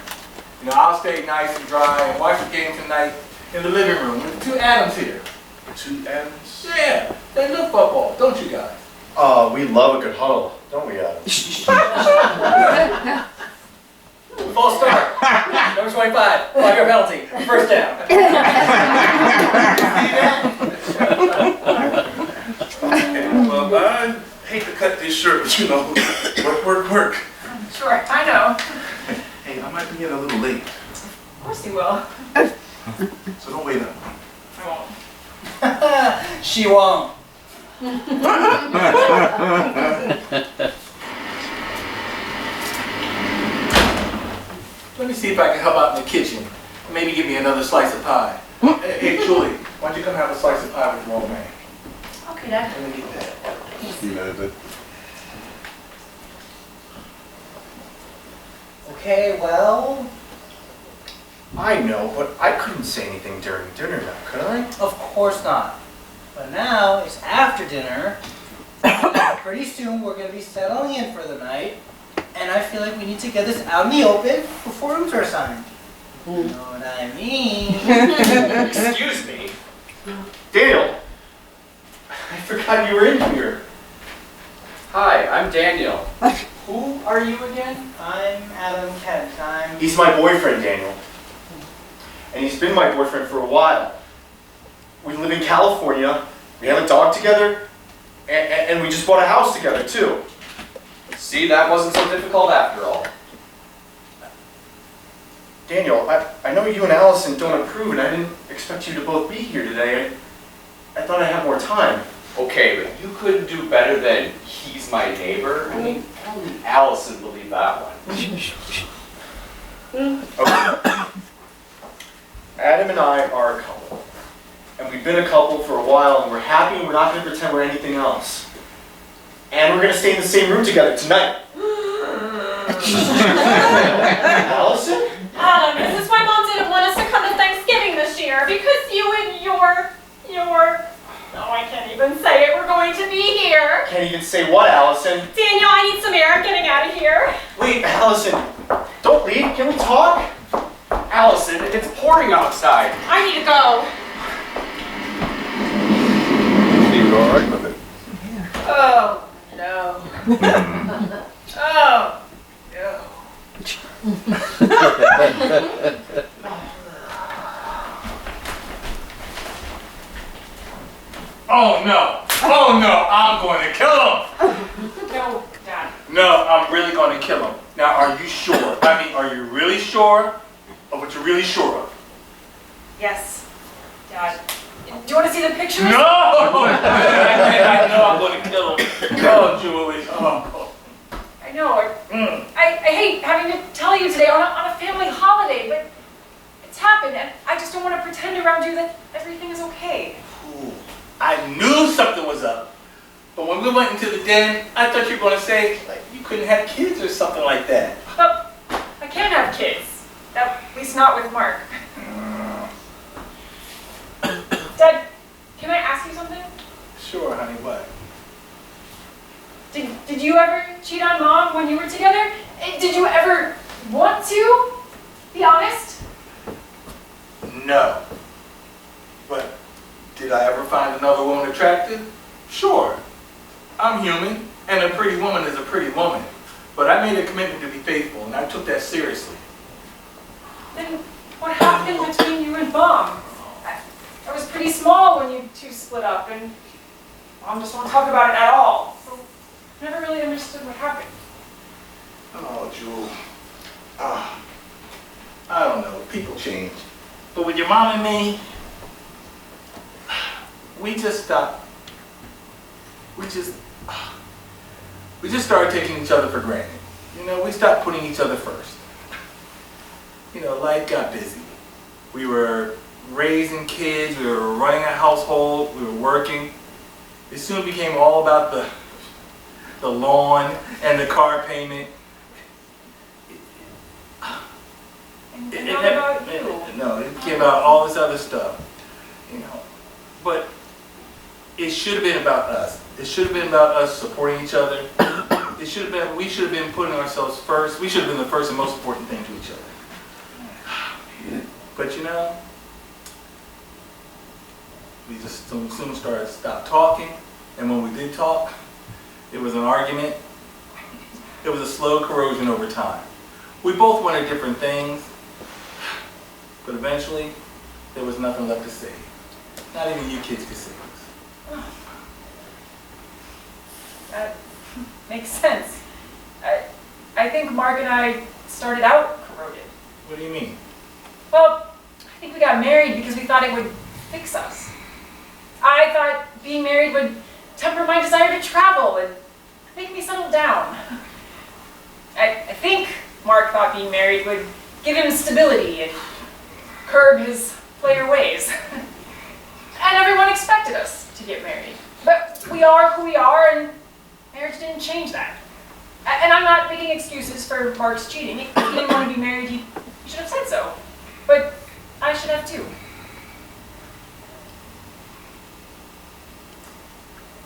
You know, I'll stay nice and dry and watch the game tonight in the living room with 2 Adams here. 2 Adams? Yeah, they love football, don't you guys? We love a good huddle, don't we, Adam? False start. Number 25. 5-yard penalty. First down. Well, I hate to cut this short, but you know, work. Sure, I know. Hey, I might be in a little late, Of course you will. so don't wait up. I won't. She won't. Let me see if I can help out in the kitchen. Maybe give me another slice of pie. Hey, Julie, why don't you come have a slice of pie with your old man? Okay, Dad. Let me get that. Okay, well, I know, but I couldn't say anything during dinner now, could I? of course not. But now it's after dinner. Pretty soon we're going to be settling in for the night. And I feel like we need to get this out in the open before rooms are assigned. You know what I mean? Excuse me? Daniel! I forgot you were in here. Hi, I'm Daniel. Who are you again? I'm Adam Kent. He's my boyfriend, Daniel. And he's been my boyfriend for a while. We live in California, we have a dog together, and we just bought a house together, too. See, that wasn't so difficult after all. Daniel, I know you and Allison don't approve, and I didn't expect you to both be here today. I thought I'd have more time. Okay, but you couldn't do better than he's my neighbor. I mean, only Allison believed that one. Okay. Adam and I are a couple. And we've been a couple for a while, and we're happy, and we're not going to pretend we're anything else. And we're going to stay in the same room together tonight. Allison? Adam, is this why Mom didn't want us to come to Thanksgiving this year? Because you and your, oh, I can't even say it, we're going to be here. Can't even say what, Allison? Daniel, I need some air, I'm getting out of here. Wait, Allison, don't leave. Can we talk? Allison, it's pouring outside. I need to go. Seems all right with it. Oh, no. Oh, no. Oh no, I'm going to kill him. No, Dad. No, I'm really going to kill him. Now, are you sure? I mean, are you really sure of what you're really sure of? Yes, Dad. Do you want to see the pictures? No! I know I'm going to kill him. Oh, Julie. Oh. I know. I hate having to tell you today on a family holiday, but it's happened, and I just don't want to pretend around you that everything is okay. Ooh, I knew something was up. But when we went into the den, I thought you were going to say, like, you couldn't have kids or something like that. But I can't have kids. At least not with Mark. Dad, can I ask you something? Sure, honey, what? Did you ever cheat on Mom when you were together? Did you ever want to? Be honest. No. But did I ever find another woman attractive? Sure. I'm human, and a pretty woman is a pretty woman. But I made a commitment to be faithful, and I took that seriously. Then what happened between you and Mom? I was pretty small when you two split up, and Mom just won't talk about it at all. So I never really understood what happened. Oh, Jewel. I don't know. People change. But with your mom and me, we just stopped. We just started taking each other for granted. You know, we stopped putting each other first. You know, life got busy. We were raising kids, we were running a household, we were working. It soon became all about the lawn and the car payment. And not about you. No, it became about all this other stuff, you know. But it should have been about us. It should have been about us supporting each other. We should have been putting ourselves first. We should have been the first and most important thing to each other. But you know, we just soon stopped talking, and when we did talk, it was an argument. It was a slow corrosion over time. We both wanted different things, but eventually, there was nothing left to say. Not even you kids could save us. That makes sense. I think Mark and I started out corroded. What do you mean? Well, I think we got married because we thought it would fix us. I thought being married would temper my desire to travel and make me settle down. I think Mark thought being married would give him stability and curb his player ways. And everyone expected us to get married. But we are who we are, and marriage didn't change that. And I'm not making excuses for Mark's cheating. If he didn't want to be married, he should have said so. But I should have too.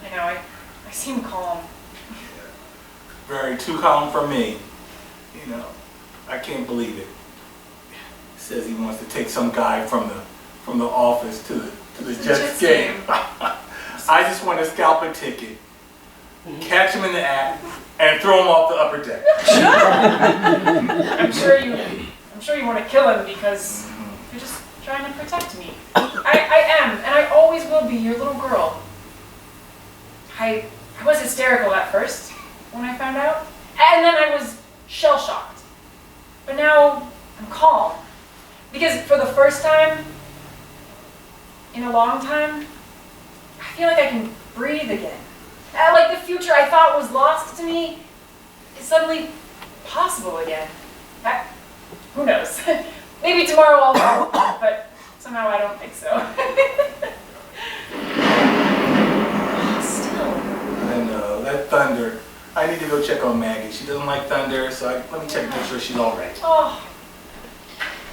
I know, I seem calm. Very too calm for me. You know, I can't believe it. He says he wants to take some guy from the office to the Jets game. I just want to scalp a ticket, catch him in the act, and throw him off the upper deck. I'm sure you want to kill him because you're just trying to protect me. I am, and I always will be your little girl. I was hysterical at first when I found out, and then I was shell-shocked. But now I'm calm because for the first time in a long time, I feel like I can breathe again. Like the future I thought was lost to me is suddenly possible again. Who knows? Maybe tomorrow I'll know, but somehow I don't think so. Still. I know, that thunder. I need to go check on Maggie. She doesn't like thunder, so let me check and make sure she's all right. Oh,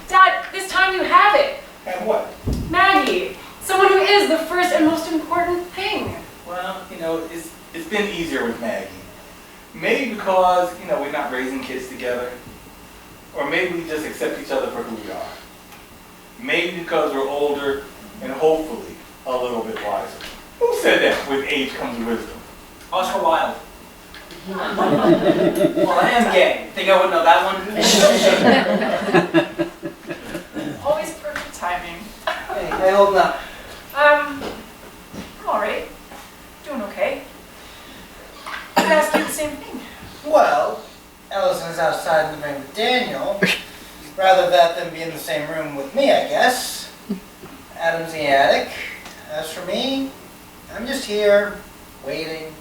Dad, this time you have it. And what? Maggie, someone who is the first and most important thing. Well, you know, it's been easier with Maggie. Maybe because, you know, we're not raising kids together. Or maybe we just accept each other for who we are. Maybe because we're older and hopefully a little bit wiser. Who said that with age comes wisdom? Oscar Wilde. Well, I am gay. Think I would know that one? Always perfect timing. Hey, I hope not. I'm all right. Doing okay. I could ask you the same thing. Well, Ellison's outside in the room with Daniel. Rather that than be in the same room with me, I guess. Adam's in the attic. As for me, I'm just here, waiting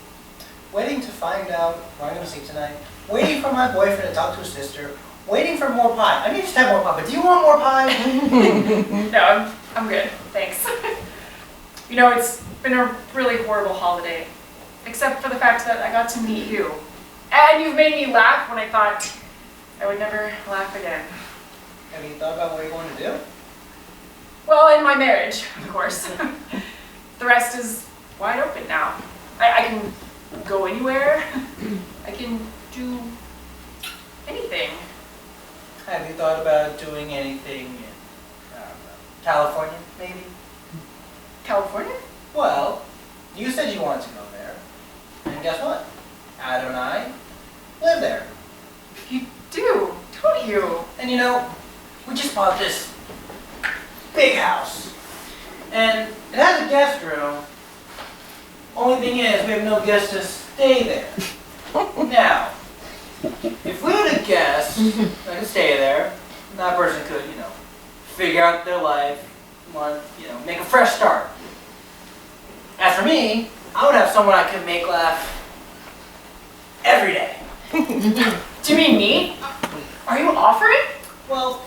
to find out what I'm going to see tonight. Waiting for my boyfriend to talk to his sister. Waiting for more pie. I need to have more pie, but do you want more pie? No, I'm good. Thanks. You know, it's been a really horrible holiday. Except for the fact that I got to meet you. And you've made me laugh when I thought I would never laugh again. Have you thought about what you're going to do? Well, in my marriage, of course. The rest is wide open now. I can go anywhere. I can do anything. Have you thought about doing anything California, maybe? California? Well, you said you wanted to go there. And guess what? Adam and I live there. You do, don't you? And you know, we just bought this big house. And it has a guest room. Only thing is, we have no guests to stay there. Now, if we had a guest that could stay there, that person could, you know, figure out their life, make a fresh start. As for me, I would have someone I could make laugh every day. Do you mean me? Are you offering? Well,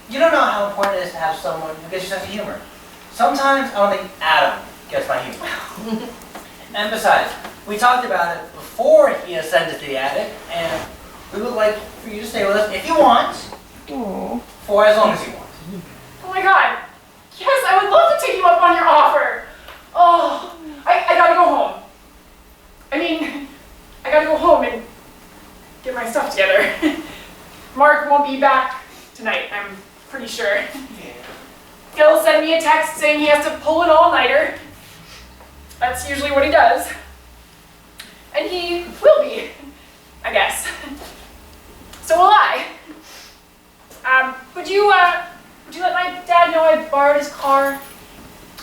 you don't know how important it is to have someone who gets your sense of humor. Sometimes I don't think Adam gets my humor. And besides, we talked about it before he ascended to the attic, and we would like for you to stay with us if you want, for as long as you want. Oh my god. Yes, I would love to take you up on your offer. Oh, I gotta go home. I mean, I gotta go home and get my stuff together. Mark won't be back tonight, I'm pretty sure. He'll send me a text saying he has to pull an all-nighter. That's usually what he does. And he will be, I guess. So will I. Would you let my dad know I borrowed his car?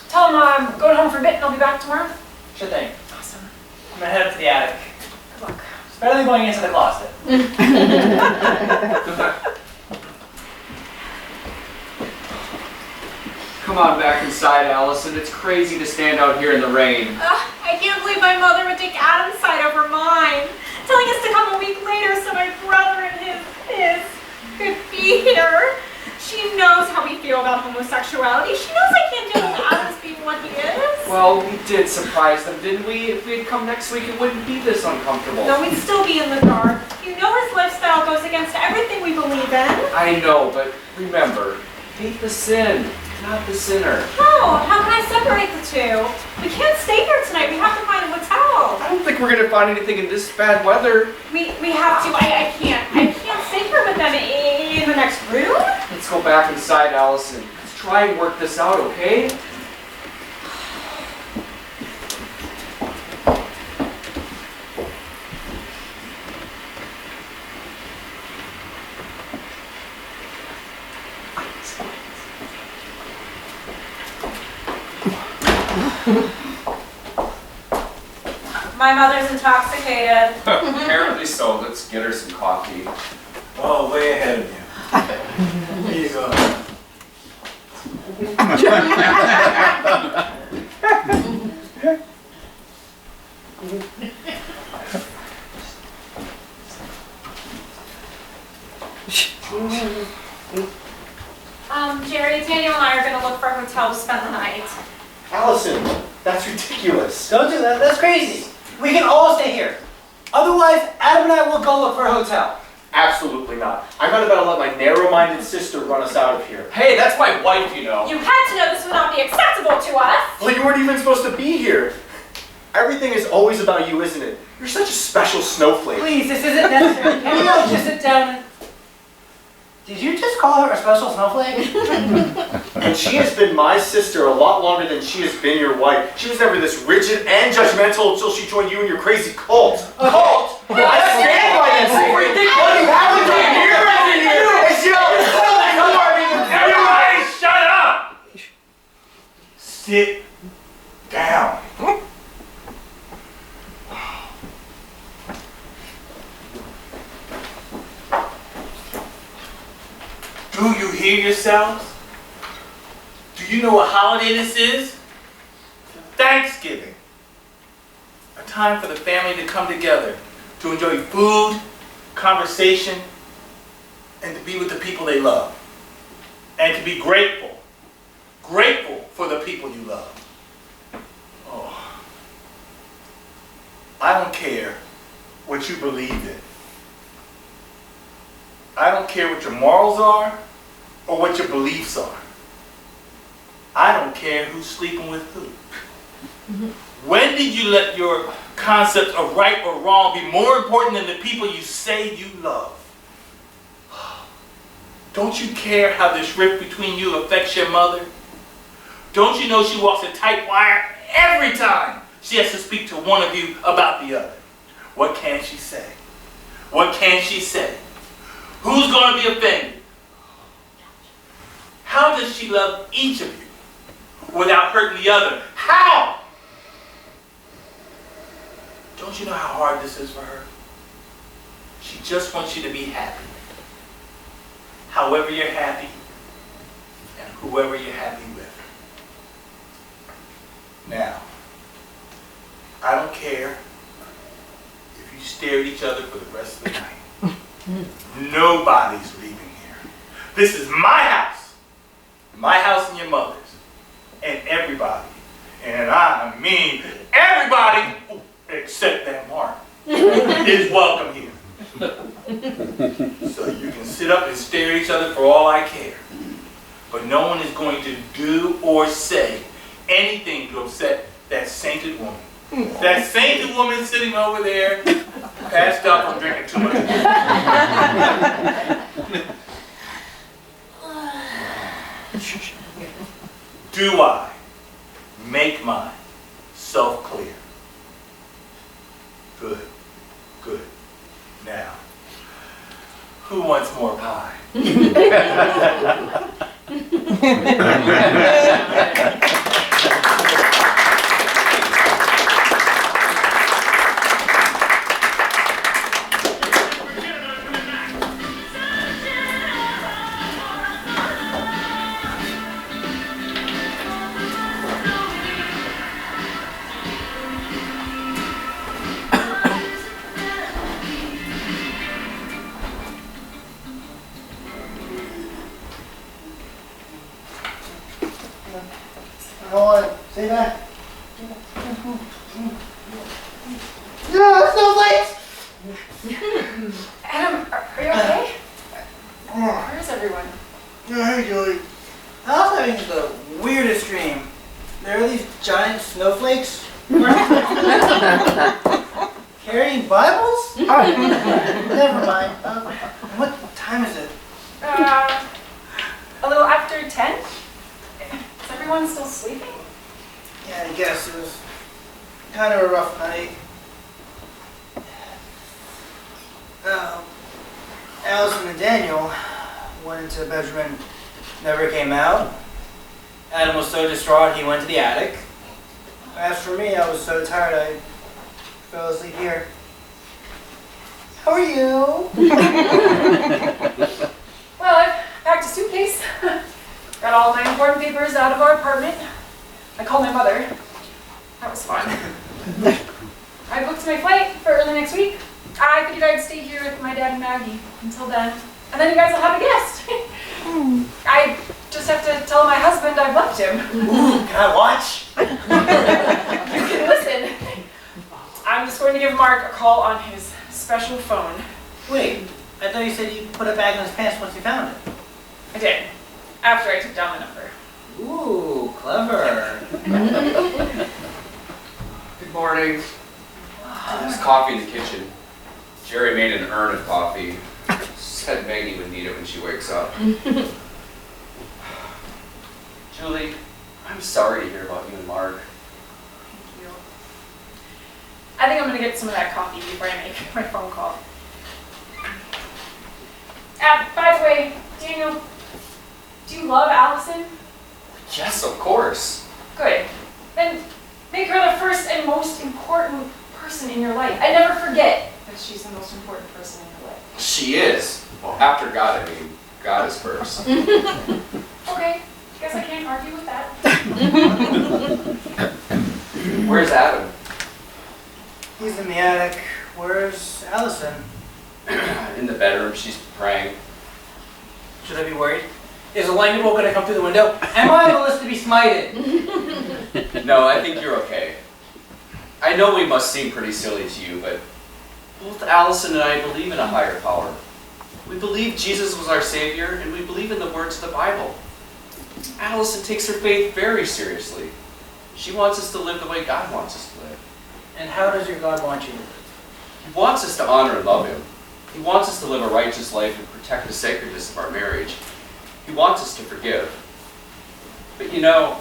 Tell him I'm going home for a bit and I'll be back tomorrow? Sure thing. Awesome. I'm gonna head up to the attic. Good luck. It's better than going into the closet. Come on back inside, Allison. It's crazy to stand out here in the rain. I can't believe my mother would take Adam's side over mine, telling us to come a week later so my brother and his could be here. She knows how we feel about homosexuality. She knows I can't deal with Adam's being what he is. Well, we did surprise them, didn't we? If we had come next week, it wouldn't be this uncomfortable. No, we'd still be in the dark. You know his lifestyle goes against everything we believe in. I know, but remember, hate the sin, not the sinner. No, how can I separate the two? We can't stay here tonight. We have to find a hotel. I don't think we're gonna find anything in this bad weather. We have to. I can't stay here with them in the next room. Let's go back inside, Allison. Let's try and work this out, okay? My mother's intoxicated. Apparently so. Let's get her some coffee. Oh, way ahead of you. Here you go. Jerry, Daniel and I are going to look for a hotel to spend the night. Allison, that's ridiculous. Don't do that. That's crazy. We can all stay here. Otherwise, Adam and I will go look for a hotel. Absolutely not. I'm not about to let my narrow-minded sister run us out of here. Hey, that's my wife, you know. You had to know this would not be acceptable to us. Well, you weren't even supposed to be here. Everything is always about you, isn't it? You're such a special snowflake. Please, this isn't necessary. Can we all just sit down and... Did you just call her a special snowflake? And she has been my sister a lot longer than she has been your wife. She was never this rigid and judgmental until she joined you in your crazy cult. Cult? I stand by that statement. What you have to do here is yell, Everybody shut up! Sit down. Do you hear yourselves? Do you know what holiday this is? Thanksgiving. A time for the family to come together, to enjoy food, conversation, and to be with the people they love. And to be grateful. Grateful for the people you love. Oh. I don't care what you believe in. I don't care what your morals are or what your beliefs are. I don't care who's sleeping with who. When did you let your concepts of right or wrong be more important than the people you say you love? Don't you care how this rift between you affects your mother? Don't you know she walks a tight wire every time she has to speak to one of you about the other? What can she say? What can she say? Who's going to be offended? How does she love each of you without hurting the other? How? Don't you know how hard this is for her? She just wants you to be happy. However you're happy, and whoever you're happy with. Now, I don't care if you stare at each other for the rest of the night. Nobody's leaving here. This is my house and your mother's, and everybody, and I mean everybody, except that Mark, is welcome here. So you can sit up and stare at each other for all I care. But no one is going to do or say anything to upset that sainted woman. That sainted woman sitting over there, passed up from drinking too much. Do I make myself clear? Good, good. Now, who wants more pie? I don't want to say that. Yeah, snowflakes! Adam, are you okay? Where's everyone? Hey, Julie. I was having the weirdest dream. There are these giant snowflakes carrying Bibles? Never mind. What time is it? A little after 10? Is everyone still sleeping? Yeah, I guess it was kind of a rough night. Allison and Daniel went into the bedroom and never came out. Adam was so distraught he went to the attic. As for me, I was so tired I fell asleep here. How are you? Well, I've packed a suitcase. Got all my important papers out of our apartment. I called my mother. That was fun. I booked my flight for early next week. I figured I'd stay here with my dad and Maggie until then. And then you guys will have a guest. I just have to tell my husband I've left him. Ooh, can I watch? You can listen. I'm just going to give Mark a call on his special phone. Wait, I thought you said you put a bag in his pants once you found it. I did. After I took down the number. Ooh, clever. Good morning. There's coffee in the kitchen. Jerry made an urn of coffee. Said Maggie would need it when she wakes up. Julie, I'm sorry to hear about you and Mark. Thank you. I think I'm going to get some of that coffee before I make my phone call. By the way, Daniel, do you love Allison? Yes, of course. Good. Then make her the first and most important person in your life. I never forget that she's the most important person in your life. She is. Well, after God, I mean, God is first. Okay, guess I can't argue with that. Where's Adam? He's in the attic. Where's Allison? In the bedroom, she's praying. Should I be worried? Is a lightning bolt going to come through the window? Am I on the list to be smited? No, I think you're okay. I know we must seem pretty silly to you, but both Allison and I believe in a higher power. We believe Jesus was our Savior, and we believe in the words of the Bible. Allison takes her faith very seriously. She wants us to live the way God wants us to live. And how does your God want you to live? He wants us to honor and love Him. He wants us to live a righteous life and protect the sacredness of our marriage. He wants us to forgive. But you know,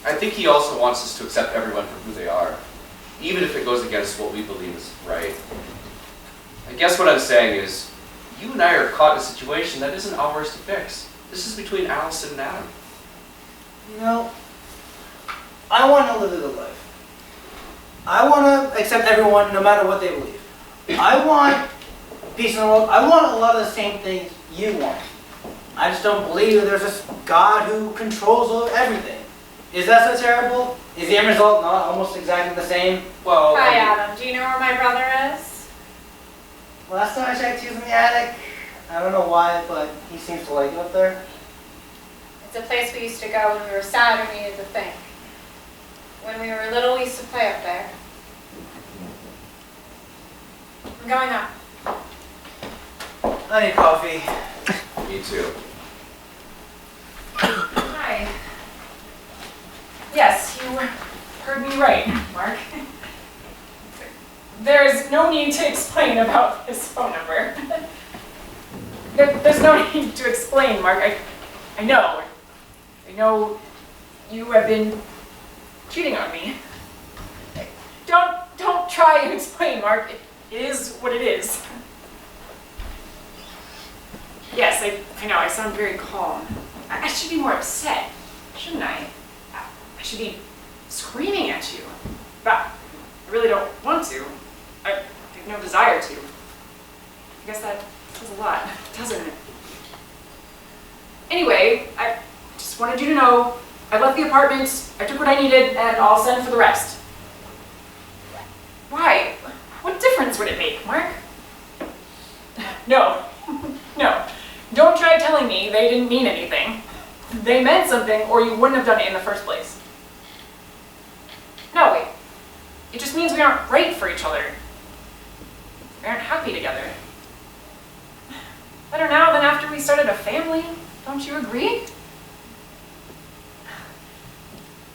I think he also wants us to accept everyone for who they are, even if it goes against what we believe is right. I guess what I'm saying is, you and I are caught in a situation that isn't ours to fix. This is between Allison and Adam. You know, I want to live a good life. I want to accept everyone no matter what they believe. I want peace in the world. I want a lot of the same things you want. I just don't believe that there's this God who controls everything. Is that so terrible? Is the end result not almost exactly the same? Well, Hi, Adam. Do you know where my brother is? Last time I checked, he was in the attic. I don't know why, but he seems to like it up there. It's a place we used to go when we were sad and needed to think. When we were little, we used to play up there. I'm going up. I need coffee. Me too. Hi. Yes, you heard me right, Mark. There's no need to explain about his phone number. There's no need to explain, Mark. I know. I know you have been cheating on me. Don't try to explain, Mark. It is what it is. Yes, I know, I sound very calm. I should be more upset, shouldn't I? I should be screaming at you. But I really don't want to. I have no desire to. I guess that says a lot, doesn't it? Anyway, I just wanted you to know I left the apartment, I took what I needed, and I'll send for the rest. Why? What difference would it make, Mark? No. No. Don't try telling me they didn't mean anything. They meant something, or you wouldn't have done it in the first place. No, wait. It just means we aren't right for each other. We aren't happy together. Better now than after we started a family, don't you agree?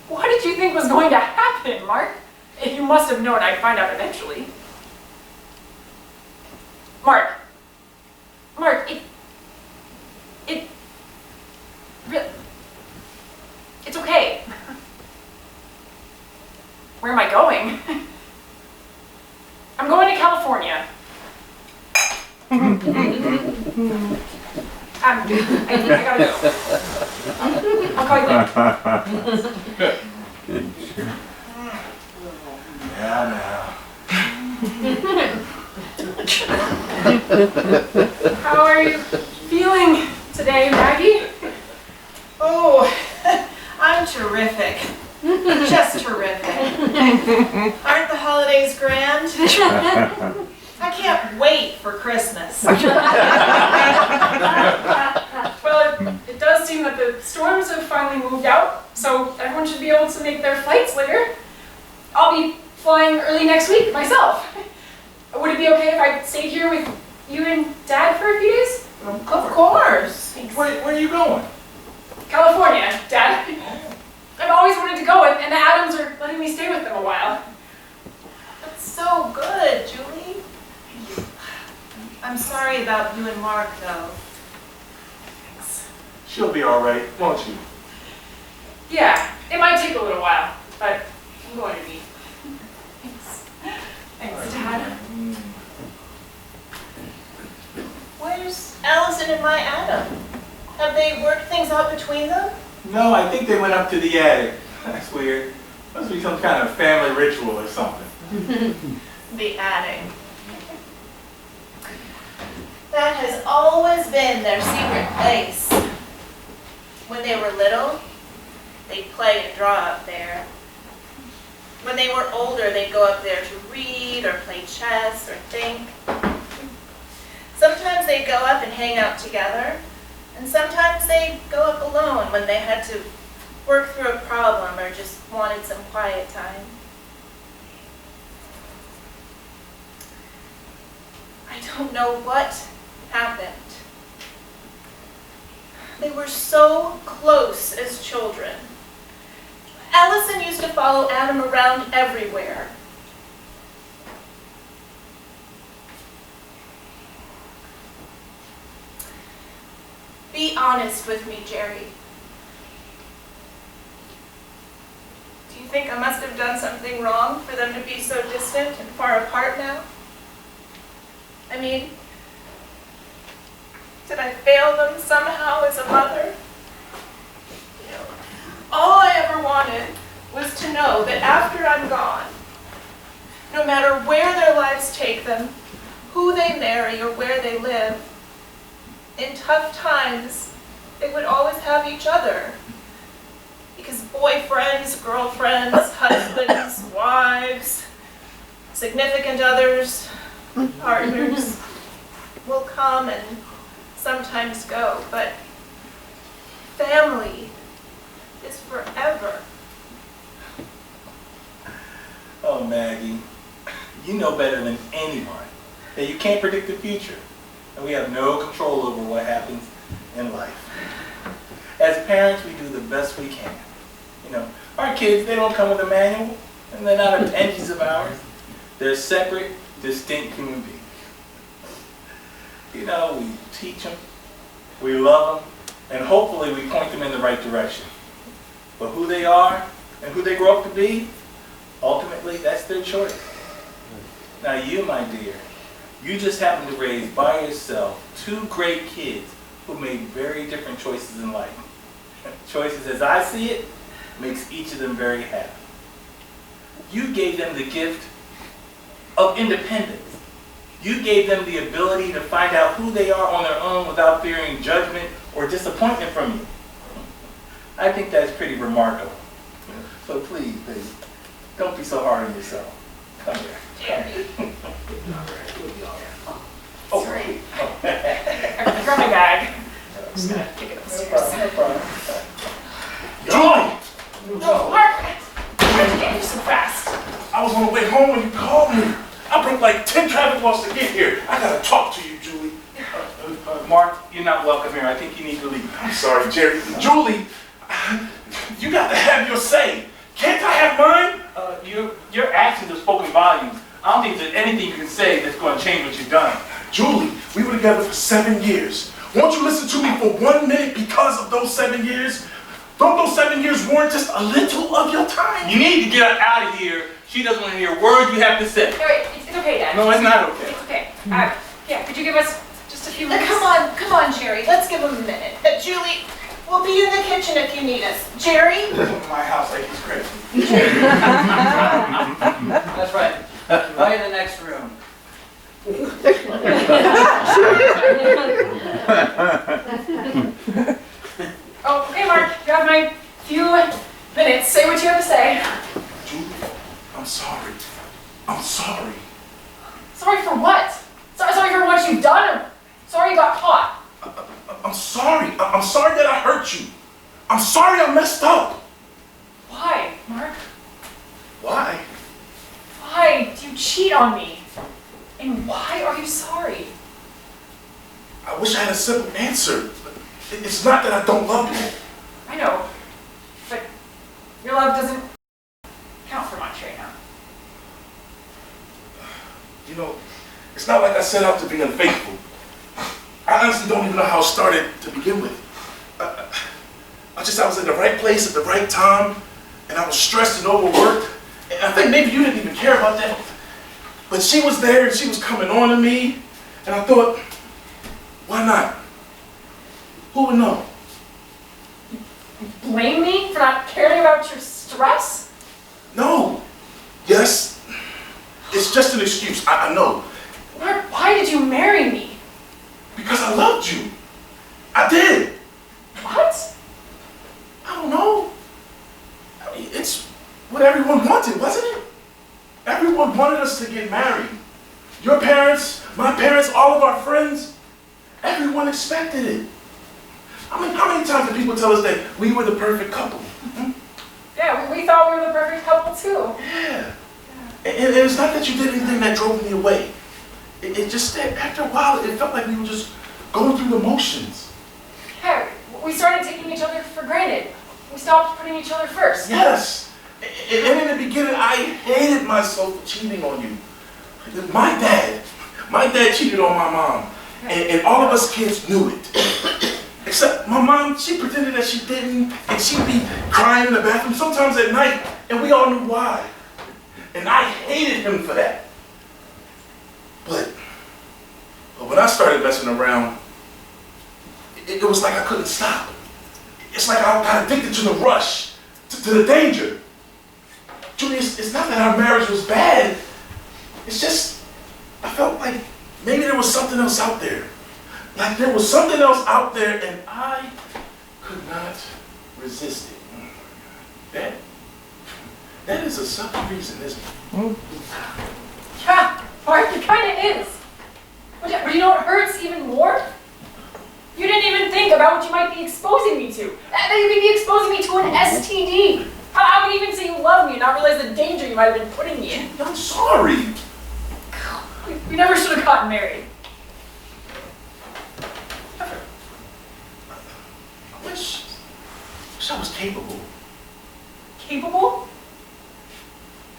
What did you think was going to happen, Mark? You must have known I'd find out eventually. Mark, it's okay. Where am I going? I'm going to California. I gotta go. I'll call you later. Yeah, How are you feeling today, Maggie? Oh, I'm terrific. Just terrific. Aren't the holidays grand? I can't wait for Christmas. Well, it does seem that the storms have finally moved out, so everyone should be able to make their flights later. I'll be flying early next week myself. Would it be okay if I stayed here with you and Dad for a few days? Of course. Thanks. Where are you going? California, Dad. I've always wanted to go, and the Adams are letting me stay with them a while. That's so good, Julie. I'm sorry about you and Mark, though. She'll be all right, won't you? Yeah, it might take a little while, but I'm going to be. Thanks. Thanks, Dad. Where's Allison and my Adam? Have they worked things out between them? No, I think they went up to the attic. That's weird. Must be some kind of family ritual or something. The attic. That has always been their secret place. When they were little, they'd play and draw up there. When they were older, they'd go up there to read or play chess or think. Sometimes they'd go up and hang out together, and sometimes they'd go up alone when they had to work through a problem or just wanted some quiet time. I don't know what happened. They were so close as children. Allison used to follow Adam around everywhere. Be honest with me, Jerry. you think I must have done something wrong for them to be so distant and far apart now? I mean, did I fail them somehow as a mother? You know, all I ever wanted was to know that after I'm gone, no matter where their lives take them, who they marry or where they live, in tough times, they would always have each other. Because boyfriends, girlfriends, husbands, wives, significant others, partners will come and sometimes go, but family is forever. Oh, Maggie, you know better than anyone that you can't predict the future, and we have no control over what happens in life. As parents, we do the best we can. You know, our kids, they don't come with a manual, and they're not appendages of ours. They're separate, distinct human beings. You know, we teach them, we love them, and hopefully we point them in the right direction. But who they are and who they grow up to be, ultimately, that's their choice. Now you, my dear, you just happen to raise by yourself two great kids who made very different choices in life. Choices, as I see it, makes each of them very happy. You gave them the gift of independence. You gave them the ability to find out who they are on their own without fearing judgment or disappointment from you. I think that's pretty remarkable. So please, baby, don't be so hard on yourself. Come here. Oh, Sorry. I forgot my bag. I'm just gonna kick it upstairs. No problem. Julie! No, Mark! Why'd you get here so fast? I was on the way home when you called me. I broke like 10 traffic laws to get here. I gotta talk to you, Julie. Mark, you're not welcome here. I think you need to leave. I'm sorry, Jerry. Julie, you got to have your say. Can't I have mine? Your actions have spoken volumes. I don't think there's anything you can say that's going to change what you've done. Julie, we were together for 7 years. Won't you listen to me for 1 minute because of those 7 years? Don't those 7 years warrant just a little of your time? You need to get her out of here. She doesn't want to hear a word you have to say. No, it's okay, Dad. No, it's not okay. It's okay. Yeah, could you give us just a few minutes? Come on, Jerry, let's give him a minute. Julie, we'll be in the kitchen if you need us. Jerry? My house like he's crazy. That's right. Right in the next room. Oh, okay, Mark. You have my few minutes. Say what you have to say. Julie, I'm sorry. I'm sorry. Sorry for what? Sorry for what you've done? Or sorry you got caught? I'm sorry. I'm sorry that I hurt you. I'm sorry I messed up. Why, Mark? Why? Why do you cheat on me? And why are you sorry? I wish I had a simple answer. It's not that I don't love you. I know, but your love doesn't count for much right now. You know, it's not like I set out to be unfaithful. I honestly don't even know how it started to begin with. I was in the right place at the right time, and I was stressed and overworked. And I think maybe you didn't even care about that. But she was there, and she was coming on to me, and I thought, why not? Who would know? Blame me for not caring about your stress? No. Yes. It's just an excuse. I know. Mark, why did you marry me? Because I loved you. I did. What? I don't know. I mean, it's what everyone wanted, wasn't it? Everyone wanted us to get married. Your parents, my parents, all of our friends. Everyone expected it. I mean, how many times did people tell us that we were the perfect couple? Yeah, we thought we were the perfect couple too. Yeah. And it's not that you did anything that drove me away. It just that after a while, it felt like we were just going through the motions. Yeah, we started taking each other for granted. We stopped putting each other first. Yes. And in the beginning, I hated myself for cheating on you. My dad cheated on my mom. And all of us kids knew it. Except my mom, she pretended that she didn't, and she'd be crying in the bathroom, sometimes at night, and we all knew why. And I hated him for that. But when I started messing around, it was like I couldn't stop. It's like I got addicted to the rush, to the danger. Julie, it's not that our marriage was bad. It's just, I felt like maybe there was something else out there. Like there was something else out there and I could not resist it. That is a subtle reason, isn't it? Yeah, Mark, it kind of is. But you know what hurts even more? You didn't even think about what you might be exposing me to. That you could be exposing me to an STD. I would even say you love me and not realize the danger you might have been putting me in. I'm sorry. We never should have gotten married. I wish I was capable. Capable?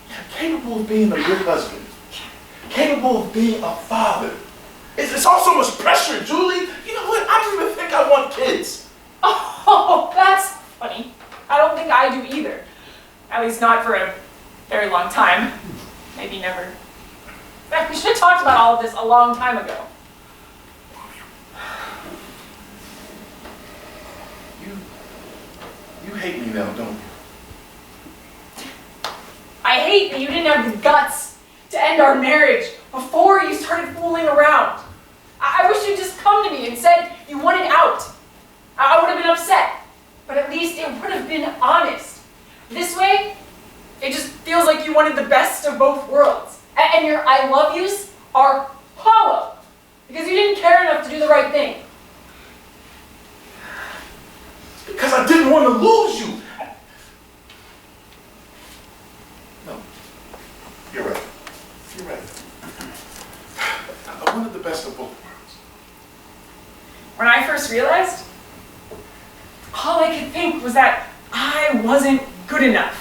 Yeah, capable of being a good husband. Capable of being a father. It's all so much pressure, Julie. You know what? I don't even think I want kids. Oh, that's funny. I don't think I do either. At least not for a very long time. Maybe never. In fact, we should have talked about all of this a long time ago. You hate me now, don't you? I hate that you didn't have the guts to end our marriage before you started fooling around. I wish you'd just come to me and said you wanted out. I would have been upset, but at least it would have been honest. This way, it just feels like you wanted the best of both worlds. And your I love yous are hollow, because you didn't care enough to do the right thing. Because I didn't want to lose you. No, you're right. You're right. I wanted the best of both worlds. When I first realized, all I could think was that I wasn't good enough.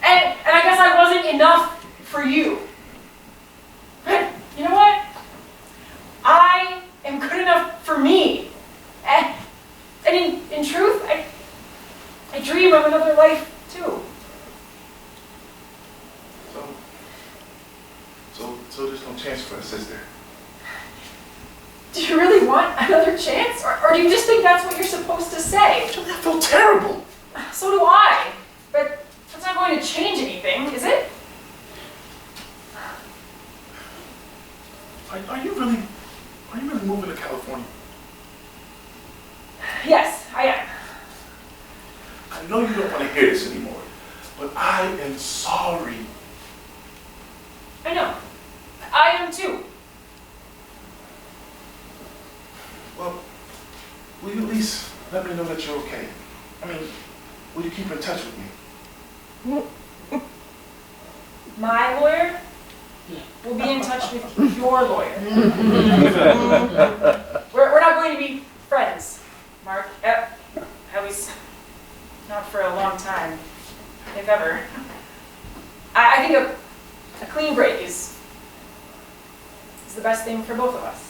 And I guess I wasn't enough for you. But you know what? I am good enough for me. And in truth, I dream of another life too. So there's no chance for us, is there? Do you really want another chance? Or do you just think that's what you're supposed to say? Julie, I feel terrible. So do I. But that's not going to change anything, is it? Are you really moving to California? Yes, I am. I know you don't want to hear this anymore, but I am sorry. I know. I am too. Well, will you at least let me know that you're okay? I mean, will you keep in touch with me? My lawyer will be in touch with your lawyer. We're not going to be friends, Mark. At least not for a long time, if ever. I think a clean break is the best thing for both of us.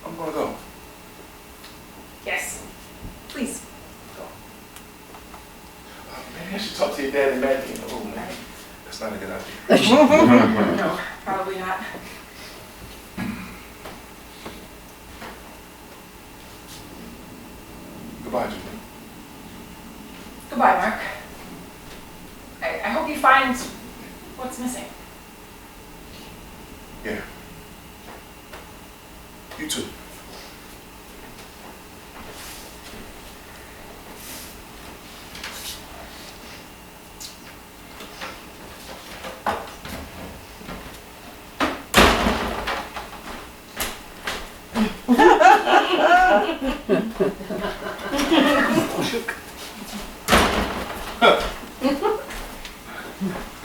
I'm gonna go. Yes, please go. Maybe I should talk to your dad and Maggie in the room. Maybe that's not a good idea. No, probably not. Goodbye, Julie. Goodbye, Mark. I hope you find what's missing. Yeah. You too.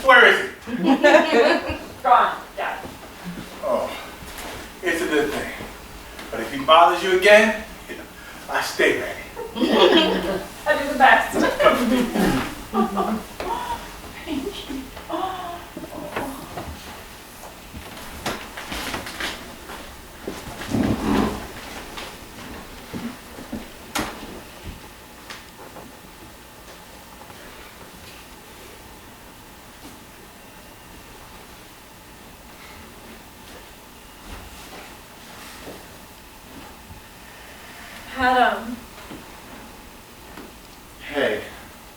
Where is he? Gone, Dad. Oh, it's a good thing. But if he bothers you again, I stay ready. I do the best. Adam, Hey,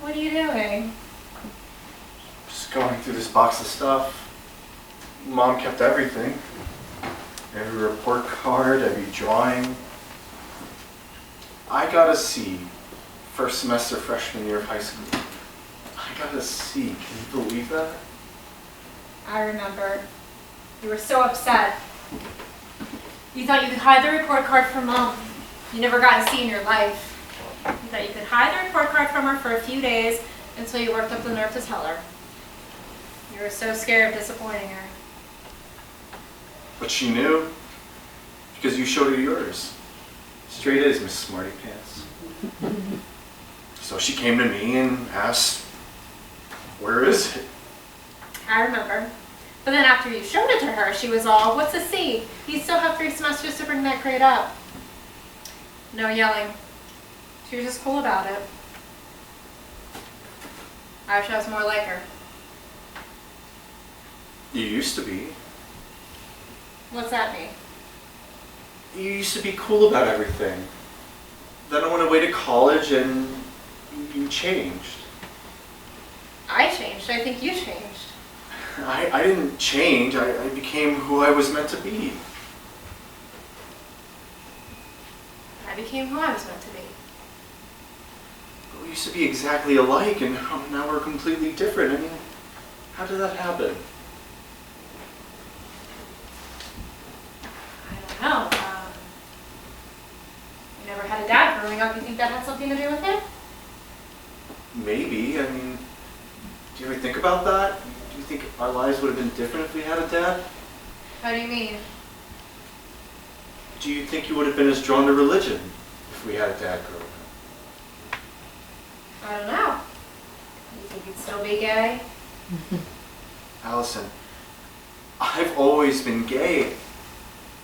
what are you doing? just going through this box of stuff. Mom kept everything. Every report card, every drawing. I got a C, first semester freshman year of high school. I got a C, can you believe that? I remember. You were so upset. You thought you could hide the report card from Mom. You never got a C in your life. You thought you could hide the report card from her for a few days until you worked up the nerve to tell her. You were so scared of disappointing her. But she knew, because you showed her yours. Straight A's, Miss Smarty Pants. So she came to me and asked, where is it? I remember. But then after you showed it to her, she was all, what's a C? You still have 3 semesters to bring that grade up. No yelling. She was just cool about it. I wish I was more like her. You used to be. What's that mean? You used to be cool about everything. Then I went away to college and you changed. I changed. I think you changed. I didn't change. I became who I was meant to be. I became who I was meant to be. We used to be exactly alike and now we're completely different. I mean, how did that happen? I don't know. You never had a dad growing up. You think that had something to do with it? Maybe. I mean, do you ever think about that? Do you think our lives would have been different if we had a dad? How do you mean? Do you think you would have been as drawn to religion if we had a dad growing up? I don't know. You think you'd still be gay? Allison, I've always been gay.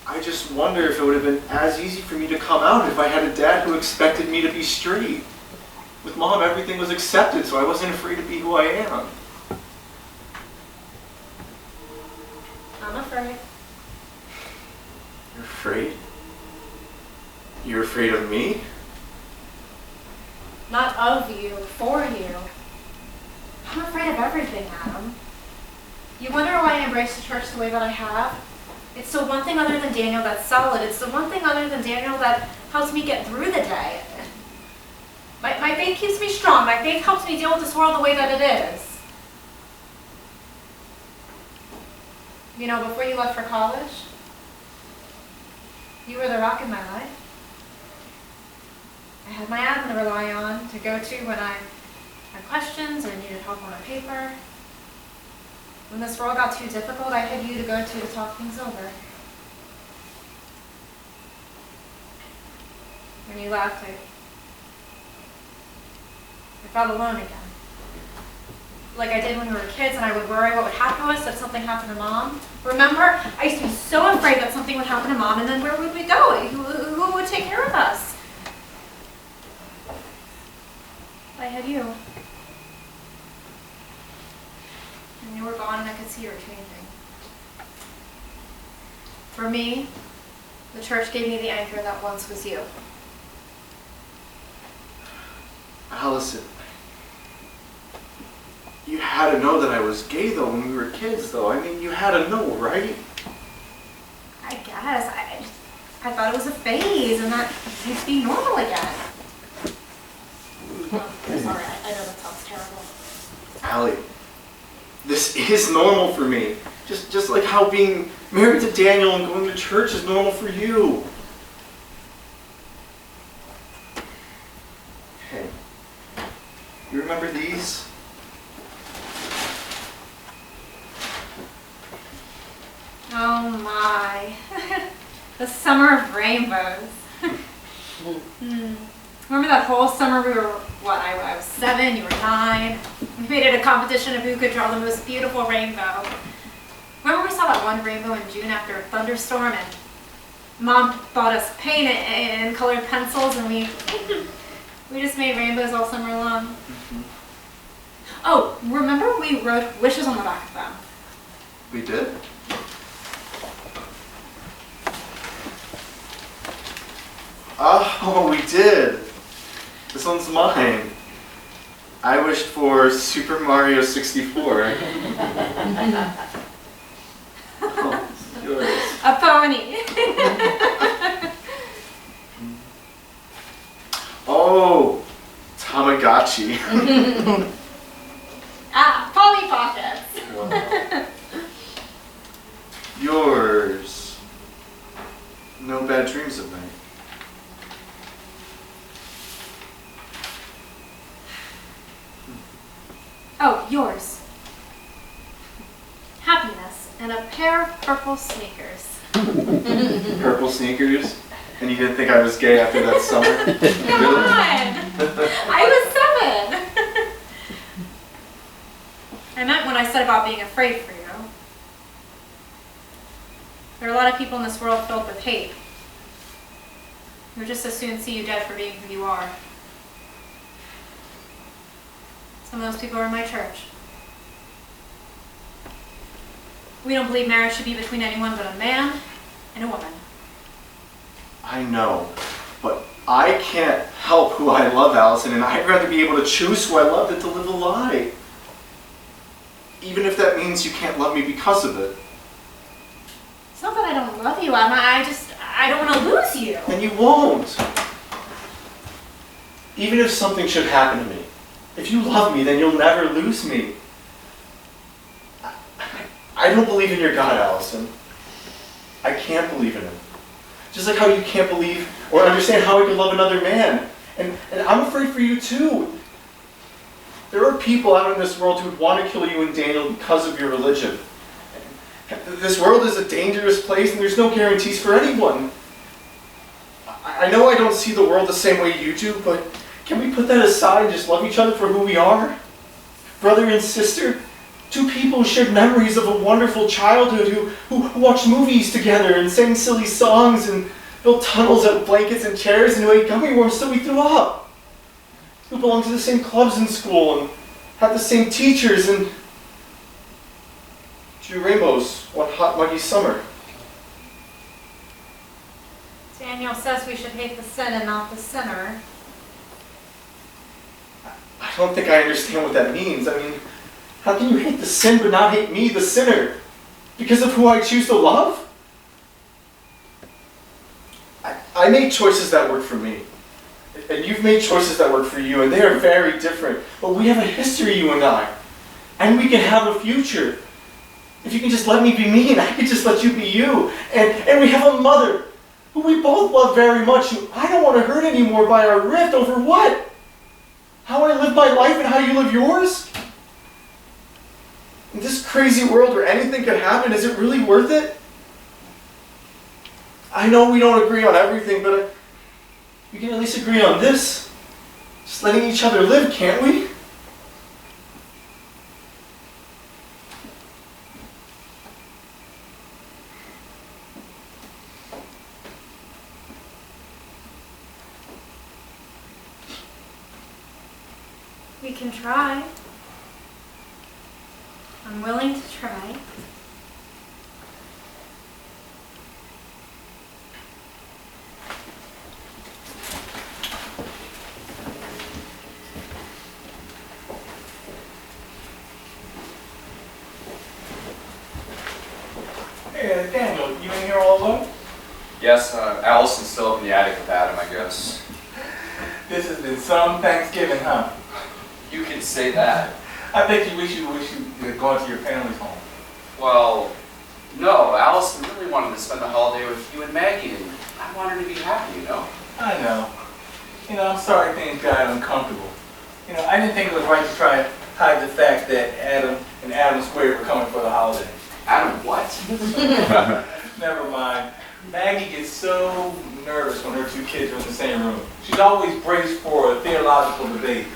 I just wonder if it would have been as easy for me to come out if I had a dad who expected me to be straight. With Mom, everything was accepted, so I wasn't afraid to be who I am. I'm afraid. You're afraid? You're afraid of me? Not of you, for you. I'm afraid of everything, Adam. You wonder why I embrace the church the way that I have? It's the one thing other than Daniel that's solid. It's the one thing other than Daniel that helps me get through the day. My faith keeps me strong. My faith helps me deal with this world the way that it is. You know, before you left for college, you were the rock in my life. I had my Adam to rely on, to go to when I had questions or needed help on a paper. When this world got too difficult, I had you to go to talk things over. When you left, I felt alone again. Like I did when we were kids and I would worry what would happen to us if something happened to Mom. Remember? I used to be so afraid that something would happen to Mom and then where would we go? Who would take care of us? I had you. And you were gone and I could see you were changing. For me, the church gave me the anchor that once was you. Allison, you had to know that I was gay though when we were kids though. I mean, you had to know, right? I guess. I thought it was a phase and that you'd be normal again. Oh, I'm sorry, I know that sounds terrible. Allie, this is normal for me. Just like how being married to Daniel and going to church is normal for you. Hey, you remember these? Oh my. The summer of rainbows. Remember that whole summer we were, what, I was 7, you were 9. We made it a competition of who could draw the most beautiful rainbow. Remember we saw that one rainbow in June after a thunderstorm and Mom bought us paint and colored pencils and we just made rainbows all summer long. Oh, remember we wrote wishes on the back of them? We did? Oh, we did. This one's mine. I wished for Super Mario 64. Oh, it's yours. A pony. Oh, Tamagotchi. Polly Pockets. Wow. Yours. No bad dreams at night. Oh, yours. Happiness and a pair of purple sneakers. Purple sneakers? And you didn't think I was gay after that summer? Come on! I was 7! I meant when I said about being afraid for you. There are a lot of people in this world filled with hate. Who would just as soon see you dead for being who you are. Some of those people are in my church. We don't believe marriage should be between anyone but a man and a woman. I know, but I can't help who I love, Allison, and I'd rather be able to choose who I love than to live a lie. Even if that means you can't love me because of it. It's not that I don't love you, Emma. I don't want to lose you. And you won't. Even if something should happen to me, if you love me, then you'll never lose me. I don't believe in your God, Allison. I can't believe in him. Just like how you can't believe or understand how I could love another man. And I'm afraid for you too. There are people out in this world who would want to kill you and Daniel because of your religion. This world is a dangerous place and there's no guarantees for anyone. I know I don't see the world the same way you do, but can we put that aside and just love each other for who we are? Brother and sister, two people who shared memories of a wonderful childhood, who watched movies together and sang silly songs and built tunnels out of blankets and chairs and who ate gummy worms till we threw up. Who belonged to the same clubs in school and had the same teachers and drew rainbows one hot, muggy summer. Daniel says we should hate the sin and not the sinner. I don't think I understand what that means. I mean, how can you hate the sin but not hate me, the sinner? Because of who I choose to love? I made choices that work for me. And you've made choices that work for you, and they are very different. But we have a history, you and I. And we can have a future. If you can just let me be me, and I can just let you be you. And we have a mother who we both love very much, who I don't want to hurt anymore by our rift over what? How I live my life and how you live yours? In this crazy world where anything could happen, is it really worth it? I know we don't agree on everything, but we can at least agree on this. Just letting each other live, can't we? We can try. I'm willing to try. Hey, Daniel, you in here all alone? Yes, Allison's still up in the attic with Adam, I guess. This has been some Thanksgiving, huh? You can say that. I bet you wish you had gone to your family's home. Well, no, Allison really wanted to spend the holiday with you and Maggie, and I want her to be happy, you know? I know. You know, I'm sorry things got uncomfortable. You know, I didn't think it was right to try and hide the fact that Adam and Adam Squared were coming for the holiday. Adam what? Never mind. Maggie gets so nervous when her two kids are in the same room. She's always braced for a theological debate.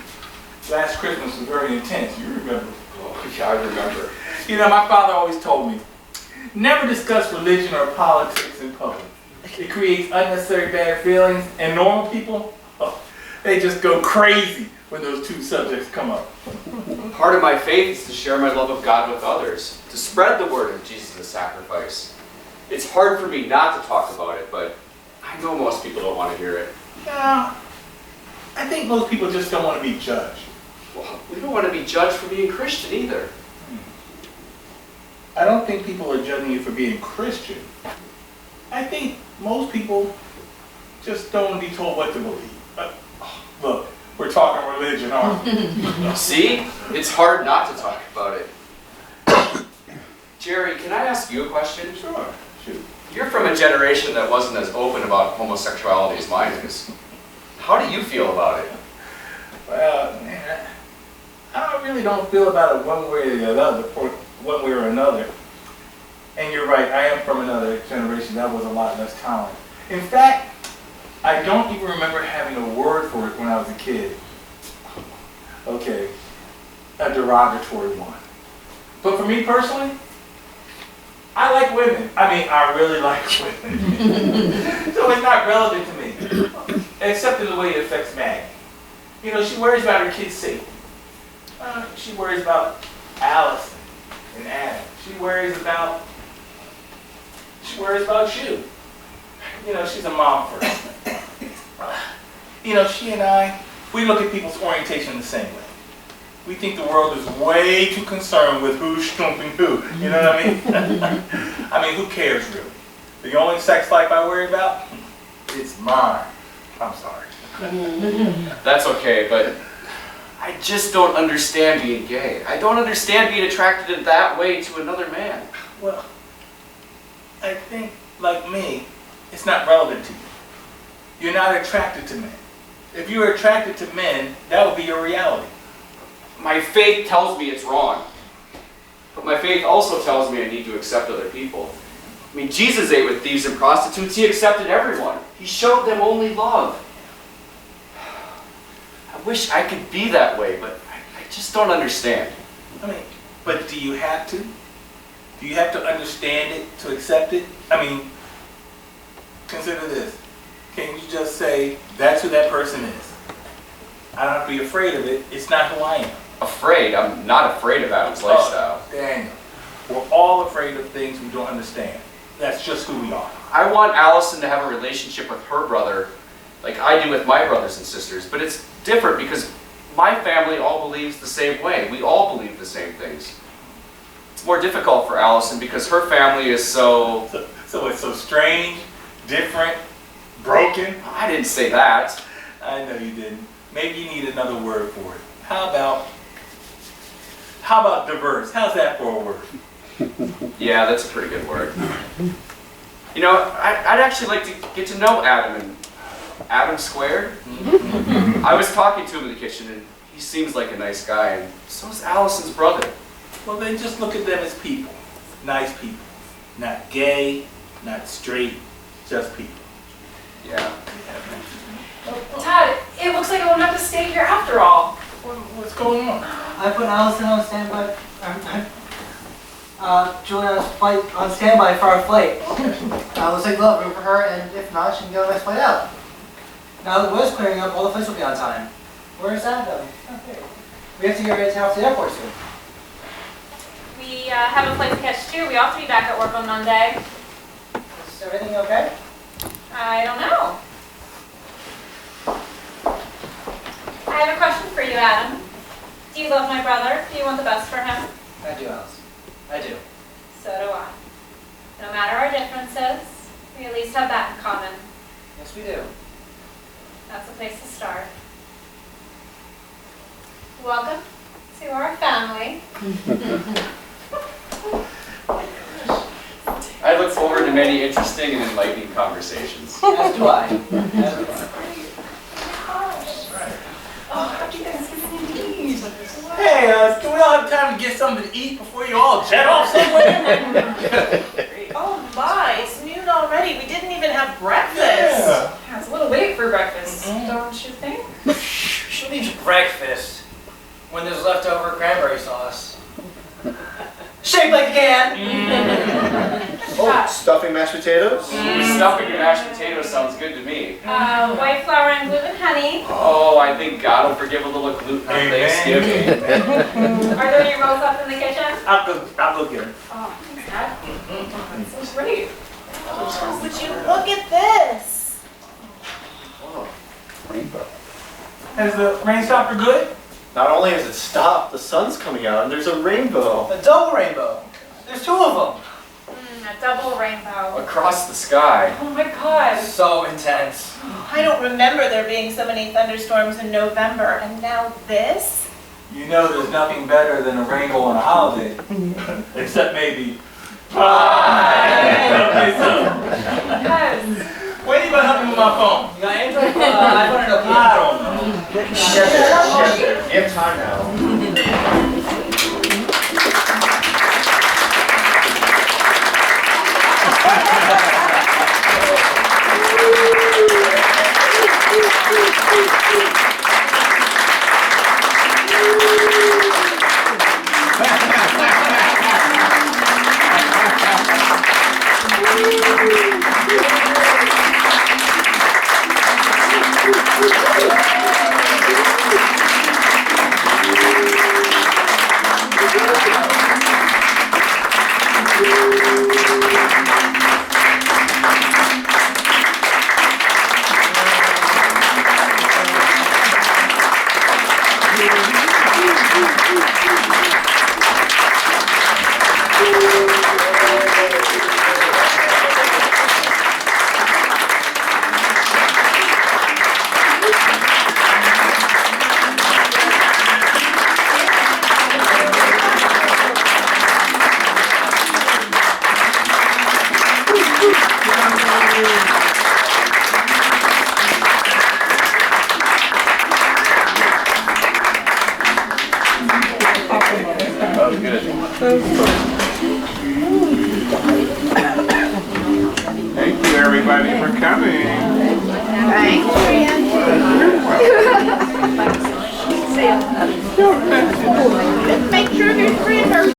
Last Christmas was very intense, you remember? Oh, yeah, I remember. You know, my father always told me, never discuss religion or politics in public. It creates unnecessary bad feelings, and normal people, they just go crazy when those two subjects come up. Part of my faith is to share my love of God with others, to spread the word of Jesus' sacrifice. It's hard for me not to talk about it, but I know most people don't want to hear it. Yeah, I think most people just don't want to be judged. Well, we don't want to be judged for being Christian either. I don't think people are judging you for being Christian. I think most people just don't want to be told what to believe. Look, we're talking religion, aren't we? See? It's hard not to talk about it. Jerry, can I ask you a question? Sure, shoot. You're from a generation that wasn't as open about homosexuality as mine is. How do you feel about it? Well, man, I really don't feel about it one way or the other, one way or another. And you're right, I am from another generation that was a lot less tolerant. In fact, I don't even remember having a word for it when I was a kid. Okay, a derogatory one. But for me personally, I like women. I mean, I really like women. So it's not relevant to me, except in the way it affects Maggie. You know, she worries about her kids' safety. She worries about Allison and Adam. She worries about you. You know, she's a mom first. You know, she and I, we look at people's orientation the same way. We think the world is way too concerned with who's stumping who. You know what I mean? I mean, who cares really? The only sex life I worry about, it's mine. I'm sorry. That's okay, but I just don't understand being gay. I don't understand being attracted in that way to another man. Well, I think, like me, it's not relevant to you. You're not attracted to men. If you were attracted to men, that would be your reality. My faith tells me it's wrong. But my faith also tells me I need to accept other people. I mean, Jesus ate with thieves and prostitutes. He accepted everyone. He showed them only love. I wish I could be that way, but I just don't understand. I mean, but do you have to? Do you have to understand it to accept it? I mean, consider this. Can you just say, that's who that person is? I don't have to be afraid of it. It's not who I am. Afraid? I'm not afraid of Adam's lifestyle. Daniel, we're all afraid of things we don't understand. That's just who we are. I want Allison to have a relationship with her brother like I do with my brothers and sisters, but it's different because my family all believes the same way. We all believe the same things. It's more difficult for Allison because her family is so it's so strange, different, broken. I didn't say that. I know you didn't. Maybe you need another word for it. How about diverse? How's that for a word? Yeah, that's a pretty good word. You know, I'd actually like to get to know Adam and Adam Squared. I was talking to him in the kitchen and he seems like a nice guy, and so is Allison's brother. Well, then just look at them as people. Nice people. Not gay, not straight, just people. Yeah. Todd, it looks like I won't have to stay here after all. What's going on? I put Allison on standby. Juliana's flight on standby for our flight. We'll take love room for her, and if not, she can get the next flight out. Now the weather's clearing up, all the flights will be on time. Where's that going? Okay. We have to get ready to head to the airport soon. We have a flight to catch too. We ought to be back at work on Monday. Is everything okay? I don't know. I have a question for you, Adam. Do you love my brother? Do you want the best for him? I do, Alice. I do. So do I. No matter our differences, we at least have that in common. Yes, we do. That's a place to start. Welcome to our family. I look forward to many interesting and enlightening conversations. As do I. As do I. Oh, how'd you guys get something to eat? Hey, do we all have time to get something to eat before you all jet off somewhere? Oh my, it's noon already. We didn't don't you think? Who needs breakfast when there's leftover cranberry sauce? Shaped like a can! Oh, stuffing mashed potatoes? Stuffing and mashed potatoes sounds good to me. White flour and gluten honey. Oh, I think God will forgive a little gluten on Amen. Thanksgiving. Are there any rolls up in the kitchen? I'll go get her. Oh, thanks, Dad. That's so great. Oh, would you look at this? Rainbow. Has the rain stopped for good? Not only has it stopped, the sun's coming out and there's a rainbow. A double rainbow. There's two of them. A double rainbow. Across the sky. Oh my god. So intense. I don't remember there being so many thunderstorms in November, and now this? You know there's nothing better than a rainbow on a holiday. Except maybe pie. Okay, so, Yes. when are you gonna help me with my phone? You got Android? iPhone or Nokia? I don't know. Get there. You have time now. Thank you, everybody, for coming. Thanks.